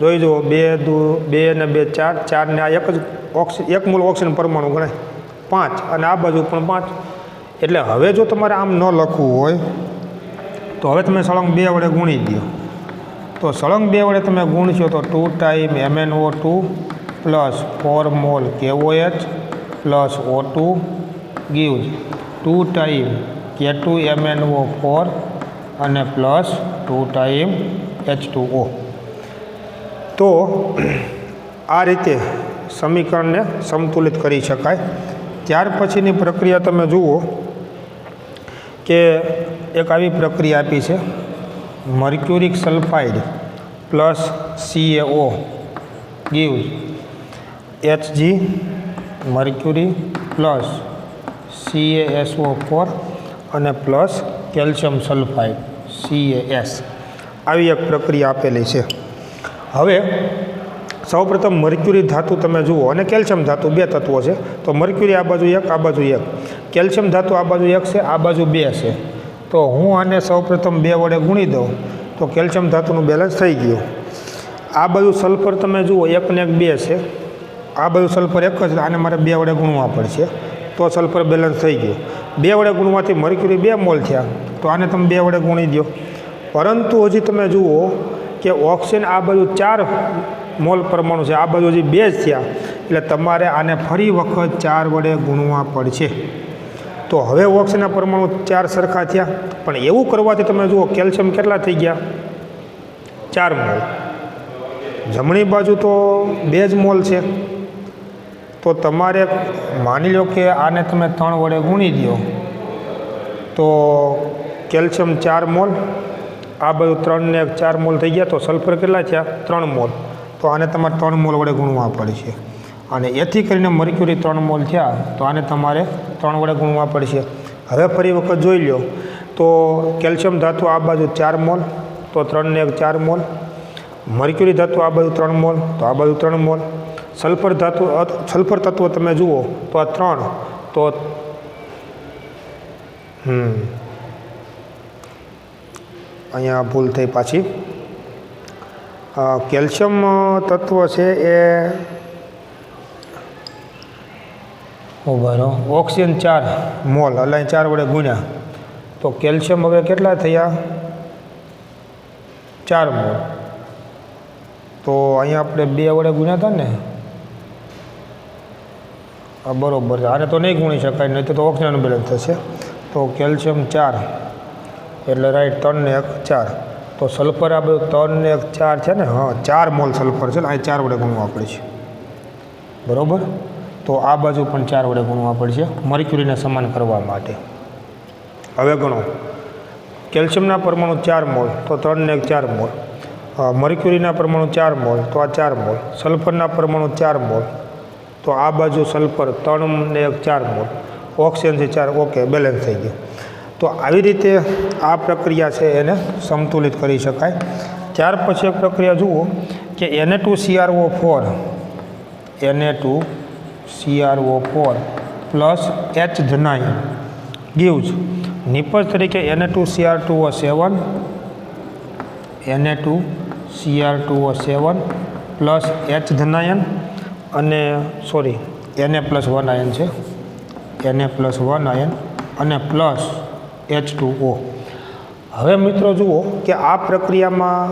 જોઈ જુઓ 2 ને 2 4, 4 ને આ એક મૂળ ઓક્સિજન પરમાણુ ગણાય 5 અને આ બાજુ પણ 5. એટલે હવે જો તમારે આમ ન લખવું હોય તો હવે તમે સળંગ 2 વડે ગુણી દો. તો સળંગ 2 વડે તમે ગુણશો તો 2 time MnO2 plus 4 mall KOH plus O2 gives 2 time K2MnO4 અને પ્લસ 2 ટાઈમ H2O. તો આ રીતે સમીકરણને સમતુલિત કરી શકાય. ત્યાર પછીની પ્રક્રિયા તમે જુઓ કે એક આવી પ્રક્રિયા આપી છે mercuric sulphide plus CaO gives Hg mercury plus CaSO4 અને પ્લસ કેલ્શિયમ સલ્ફાઇડ CaS. આવી એક પ્રક્રિયા આપેલી છે. હવે સૌપ્રથમ મર્ક્યુરી ધાતુ તમે જુઓ અને કેલ્શિયમ ધાતુ 2 તત્વો છે. તો મર્ક્યુરી આ બાજુ 1, આ બાજુ 1. કેલ્શિયમ ધાતુ આ બાજુ 1 છે, આ બાજુ 2 છે. તો હું આને સૌપ્રથમ 2 વડે ગુણી દઉં તો કેલ્શિયમ ધાતુનું બેલેન્સ થઈ ગયું. આ બાજુ સલ્ફર તમે જુઓ 1 ને 1 2 છે, આ બાજુ સલ્ફર 1 જ, આને મારે 2 વડે ગુણવા પડશે તો સલ્ફર બેલેન્સ થઈ ગયું. 2 વડે ગુણવાથી મર્ક્યુરી 2 મોલ થયા. તો આને તમે 2 વડે ગુણી દો. પરંતુ હજી તમે જુઓ કે ઓક્સિજન આ બાજુ 4 મોલ પરમાણુ છે, આ બાજુ હજી 2 જ થયા, એટલે તમારે આને ફરી વખત 4 વડે ગુણવા પડશે. તો હવે ઓક્સિજનના પરમાણુ 4 સરખા થયા, પણ એવું કરવાથી તમે જુઓ કેલ્શિયમ કેટલા થઈ ગયા? 4 મોલ. જમણી બાજુ તો 2 જ મોલ છે, તો તમારે માની લો કે આને તમે 3 વડે ગુણી દો તો કેલ્શિયમ 4 મોલ, આ બાજુ 3 ને 4 મોલ થઈ ગયા, તો સલ્ફર કેટલા થયા? 3 મોલ. તો આને તમારે 3 મોલ વડે ગુણવા પડશે. અને એથી કરીને મર્ક્યુરી 3 મોલ થયા, તો આને તમારે 3 વડે ગુણવા પડશે. હવે ફરી વખત જોઈ લો તો કેલ્શિયમ ધાતુ આ બાજુ 4 મોલ, તો 3 ને 4 મોલ. મર્ક્યુરી ધાતુ આ બાજુ 3 મોલ, તો આ બાજુ 3 મોલ. સલ્ફર ધાતુ, સલ્ફર તત્વ તમે જુઓ તો આ 3, તો અહીંયા ભૂલ થઈ પાછી. કેલ્શિયમ તત્વ છે એ બરાબર ઓક્સિજન 4 મોલ, એટલે 4 વડે ગુણ્યા તો કેલ્શિયમ હવે કેટલા થયા? 4 મોલ. તો અહીંયા આપણે 2 વડે ગુણ્યા હતા ને, બરાબર. આને તો નહીં ગુણી શકાય, નહીં તો ઓક્સિજનનું બેલેન્સ થશે. તો કેલ્શિયમ 4 એટલે રાઈટ 3 ને 1 4. તો સલ્ફર આ બધું 3 ને 1 4 છે ને, હા 4 મોલ સલ્ફર છે ને, અહીં 4 વડે ગુણવા પડશે. બરાબર. તો આ બાજુ પણ 4 વડે ગુણવા પડશે મર્ક્યુરીને સમાન કરવા માટે. હવે ગણો કેલ્શિયમના પરમાણુ 4 મોલ, તો 3 ને 1 4 મોલ. મર્ક્યુરીના પરમાણુ 4 મોલ, તો આ 4 મોલ. સલ્ફરના પરમાણુ 4 મોલ, તો આ બાજુ સલ્ફર 3 ને 1 4 મોલ. ઓક્સિજન છે 4, ઓકે, બેલેન્સ થઈ ગયું. તો આવી રીતે આ પ્રક્રિયા છે એને સંતુલિત કરી શકાય. ત્યાર પછી એક પ્રક્રિયા જુઓ કે Na2CrO4 Na2CrO4 plus H ધનાયન gives નિપજ તરીકે Na2Cr2O7 Na2Cr2O7 પ્લસ H ધનાયન અને સોરી Na+1 આયન છે, Na+1 આયન અને પ્લસ H2O. હવે મિત્રો જુઓ કે આ પ્રક્રિયામાં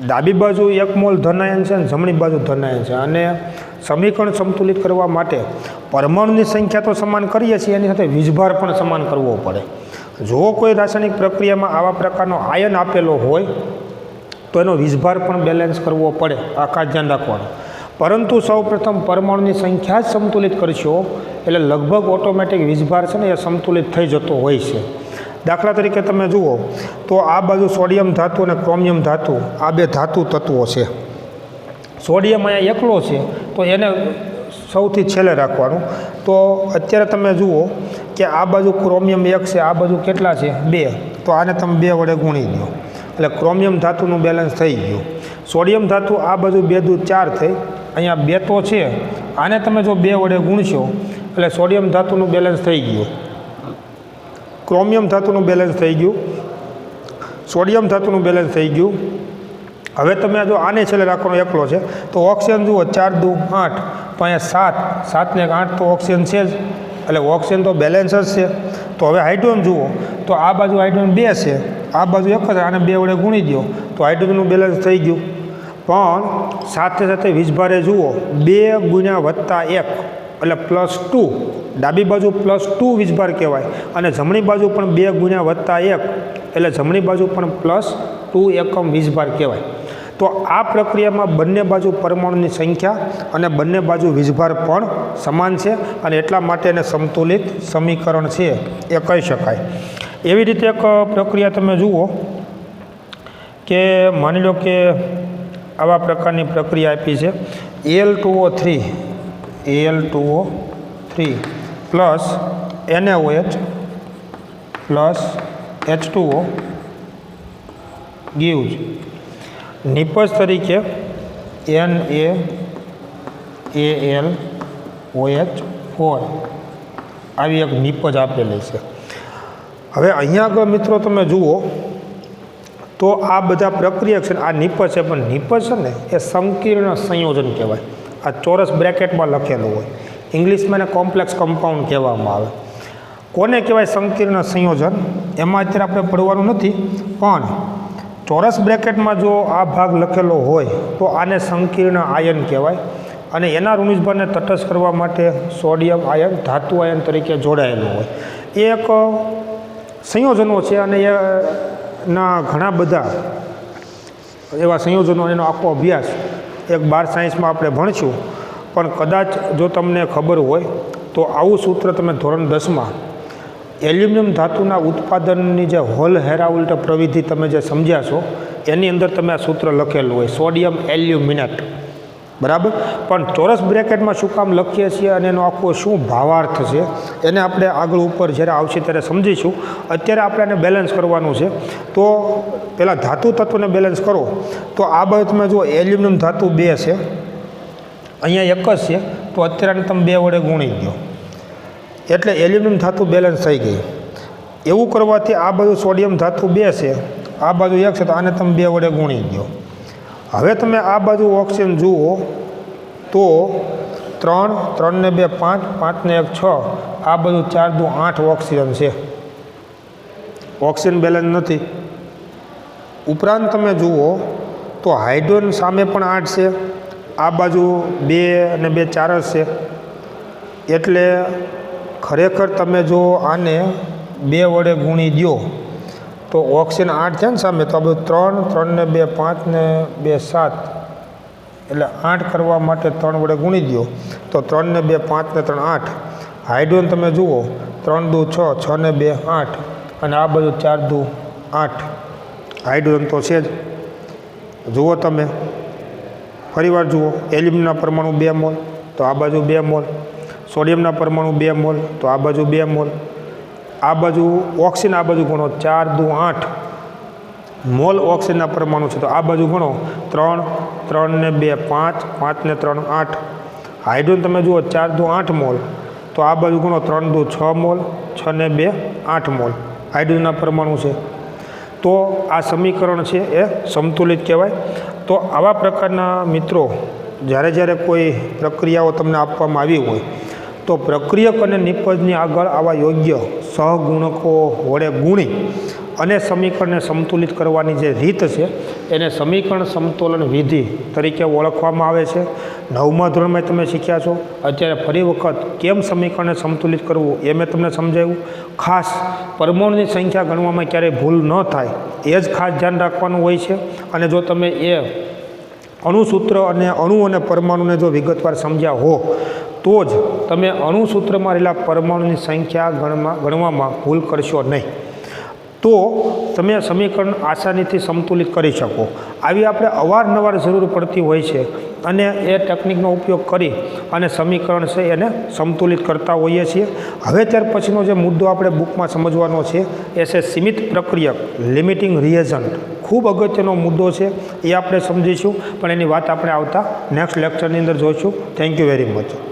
ડાબી બાજુ 1 મોલ ધનાયન છે અને જમણી બાજુ ધનાયન છે, અને સમીકરણ સંતુલિત કરવા માટે પરમાણુની સંખ્યા તો સમાન કરીએ છીએ, એની સાથે વીજભાર પણ સમાન કરવો પડે. જો કોઈ રાસાયણિક પ્રક્રિયામાં આવા પ્રકારનો આયન આપેલો હોય તો એનો વીજભાર પણ બેલેન્સ કરવો પડે, આ ખાસ ધ્યાન રાખવાનું. પરંતુ સૌપ્રથમ પરમાણુની સંખ્યા જ સંતુલિત કરશો એટલે લગભગ ઓટોમેટિક વીજભાર છે ને એ સંતુલિત થઈ જતો હોય છે. દાખલા તરીકે તમે જુઓ તો આ બાજુ સોડિયમ ધાતુ અને ક્રોમિયમ ધાતુ, આ 2 ધાતુ તત્વો છે. સોડિયમ અહીંયા એકલો છે તો એને સૌથી છેલ્લે રાખવાનું. તો અત્યારે તમે જુઓ કે આ બાજુ ક્રોમિયમ 1 છે, આ બાજુ કેટલા છે? 2. તો આને તમે 2 વડે ગુણી દો એટલે ક્રોમિયમ ધાતુનું બેલેન્સ થઈ ગયું. સોડિયમ ધાતુ આ બાજુ 2 દુ 4 થઈ, અહીંયા 2 તો છે, આને તમે જો 2 વડે ગુણશો એટલે સોડિયમ ધાતુનું બેલેન્સ થઈ ગયું, ક્રોમિયમ ધાતુનું બેલેન્સ થઈ ગયું, સોડિયમ ધાતુનું બેલેન્સ થઈ ગયું. હવે તમે જો આને છેલ્લે રાખવાનો એકલો છે તો ઓક્સિજન જુઓ 4 દુ 8, તો અહીંયા 7 ને 8 તો ઓક્સિજન છે જ, એટલે ઓક્સિજન તો બેલેન્સ જ છે. તો હવે હાઇડ્રોજન જુઓ તો આ બાજુ હાઇડ્રોજન 2 છે, આ બાજુ 1 છે, આને 2 વડે ગુણી દો તો હાઇડ્રોજનનું બેલેન્સ થઈ ગયું. પણ સાથે સાથે વીજભારે જુઓ 2 ગુણ્યા વત્તા 1 એટલે +2, ડાબી બાજુ +2 વીજભાર કહેવાય, અને જમણી બાજુ પણ 2 ગુણ્યા વત્તા 1 એટલે જમણી બાજુ પણ +2 એકમ વીજભાર કહેવાય. તો આ પ્રક્રિયામાં બંને બાજુ પરમાણુની સંખ્યા અને બંને બાજુ વીજભાર પણ સમાન છે, અને એટલા માટે એને સંતુલિત સમીકરણ છે એ કહી શકાય. એવી રીતે એક પ્રક્રિયા તમે જુઓ કે માની લો કે આવા પ્રકારની પ્રક્રિયા આપી છે Al2O3 plus NaOH plus H2O gives નિપજ તરીકે NaAlOH4 આવી એક નિપજ આપેલી છે. હવે અહીંયા આગળ મિત્રો તમે જુઓ તો આ બધા પ્રક્રિયા છે, આ નિપજ છે, પણ નિપજ છે ને એ સંકીર્ણ સંયોજન કહેવાય. આ ચોરસ બ્રેકેટમાં લખેલું હોય, ઇંગ્લિશમાં એને કોમ્પ્લેક્સ કમ્પાઉન્ડ કહેવામાં આવે. કોને કહેવાય સંકીર્ણ સંયોજન? એમાં અત્યારે આપણે પડવાનું નથી, પણ ચોરસ બ્રેકેટમાં જો આ ભાગ લખેલો હોય તો આને સંકીર્ણ આયન કહેવાય અને એના ઋણિજભારને તટસ્થ કરવા માટે સોડિયમ આયન ધાતુ આયન તરીકે જોડાયેલું હોય. એ એક સંયોજનો છે અને એના ઘણા બધા એવા સંયોજનો, એનો આખો અભ્યાસ એક 12 સાયન્સમાં આપણે ભણીશું. પણ કદાચ જો તમને ખબર હોય તો આવું સૂત્ર તમે ધોરણ 10માં એલ્યુમિનિયમ ધાતુના ઉત્પાદનની જે હોલ હેરાઉલ્ટ પ્રવિધિ તમે જે સમજ્યા છો એની અંદર તમે આ સૂત્ર લખેલું હોય, સોડિયમ એલ્યુમિનેટ, બરાબર. પણ ચોરસ બ્રેકેટમાં શું કામ લખીએ છીએ અને એનો આખો શું ભાવાર્થ છે એને આપણે આગળ ઉપર જ્યારે આવશે ત્યારે સમજીશું. અત્યારે આપણે એને બેલેન્સ કરવાનું છે. તો પહેલાં ધાતુ તત્વને બેલેન્સ કરો તો આ બાજુ તમે જુઓ એલ્યુમિનિયમ ધાતુ 2 છે, અહીંયા 1 જ છે, તો અત્યારે તમે 2 વડે ગુણી દો એટલે એલ્યુમિનિયમ ધાતુ બેલેન્સ થઈ ગઈ. એવું કરવાથી આ બાજુ સોડિયમ ધાતુ 2 છે, આ બાજુ 1 છે, તો આને તમે 2 વડે ગુણી દો. હવે તમે આ બાજુ ઓક્સિજન જુઓ તો 3, 3 ને 2 5, 5 ને 1 6, આ બાજુ 4 દુ 8 ઓક્સિજન છે. ઓક્સિજન બેલેન્સ નથી. ઉપરાંત તમે જુઓ તો હાઇડ્રોજન સામે પણ 8 છે, આ બાજુ 2 અને 2 4 જ છે. એટલે ખરેખર તમે જો આને 2 વડે ગુણી દો તો ઓક્સિજન 8 છે ને સામે, તો આ બધું 3, 3 ને 2 5 ને 2 7, એટલે 8 કરવા માટે 3 વડે ગુણી દો તો 3 ને 2 5 ને 3 8. હાઇડ્રોજન તમે જુઓ 3 દુ 6, 6 ને 2 8, અને આ બધું 4 દુ 8. હાઇડ્રોજન તો છે જ. જુઓ તમે ફરીવાર જુઓ, એલ્યુમિનિયમના પરમાણુ 2 મોલ, તો આ બાજુ 2 મોલ. સોડિયમના પરમાણુ 2 મોલ, તો આ બાજુ 2 મોલ. આ બાજુ ઓક્સિજન, આ બાજુ ગણો 4 દુ 8 મોલ ઓક્સિજનના પરમાણુ છે, તો આ બાજુ ગણો 3, 3 ને 2 5, 5 ને 3 8. હાઇડ્રોજન તમે જુઓ 4 દુ 8 મોલ, તો આ બાજુ ગણો 3 દુ 6 મોલ, 6 ને 2 8 મોલ હાઇડ્રોજનના પરમાણુ છે. તો આ સમીકરણ છે એ સમતુલિત કહેવાય. તો આવા પ્રકારના મિત્રો જ્યારે કોઈ પ્રક્રિયાઓ તમને આપવામાં આવી હોય તો પ્રક્રિયક અને નિપજની આગળ આવા યોગ્ય સહગુણકો વડે ગુણી અને સમીકરણને સમતુલિત કરવાની જે રીત છે એને સમીકરણ સમતોલન વિધિ તરીકે ઓળખવામાં આવે છે. 9મા ધોરણમાં તમે શીખ્યા છો. અત્યારે ફરી વખત કેમ સમીકરણને સમતુલિત કરવું એ મેં તમને સમજાવ્યું. ખાસ પરમાણુની સંખ્યા ગણવામાં ક્યારેય ભૂલ ન થાય એ જ ખાસ ધ્યાન રાખવાનું હોય છે. અને જો તમે એ અણુસૂત્ર અને અણુ અને પરમાણુને જો વિગતવાર સમજ્યા હો તો જ તમે અણુસૂત્રમાં રહેલા પરમાણુની સંખ્યા ગણવામાં ભૂલ કરશો નહીં. તો તમે સમીકરણ આસાનીથી સમતુલિત કરી શકો. આવી આપણે અવારનવાર જરૂર પડતી હોય છે અને એ ટેકનિકનો ઉપયોગ કરી અને સમીકરણ છે એને સમતુલિત કરતા હોઈએ છીએ. હવે ત્યાર પછીનો જે મુદ્દો આપણે બુકમાં સમજવાનો છે એ છે સીમિત પ્રક્રિયક, લિમિટિંગ રિએજન્ટ. ખૂબ અગત્યનો મુદ્દો છે, એ આપણે સમજીશું, પણ એની વાત આપણે આવતા નેક્સ્ટ લેક્ચરની અંદર જોઈશું. Thank you very much.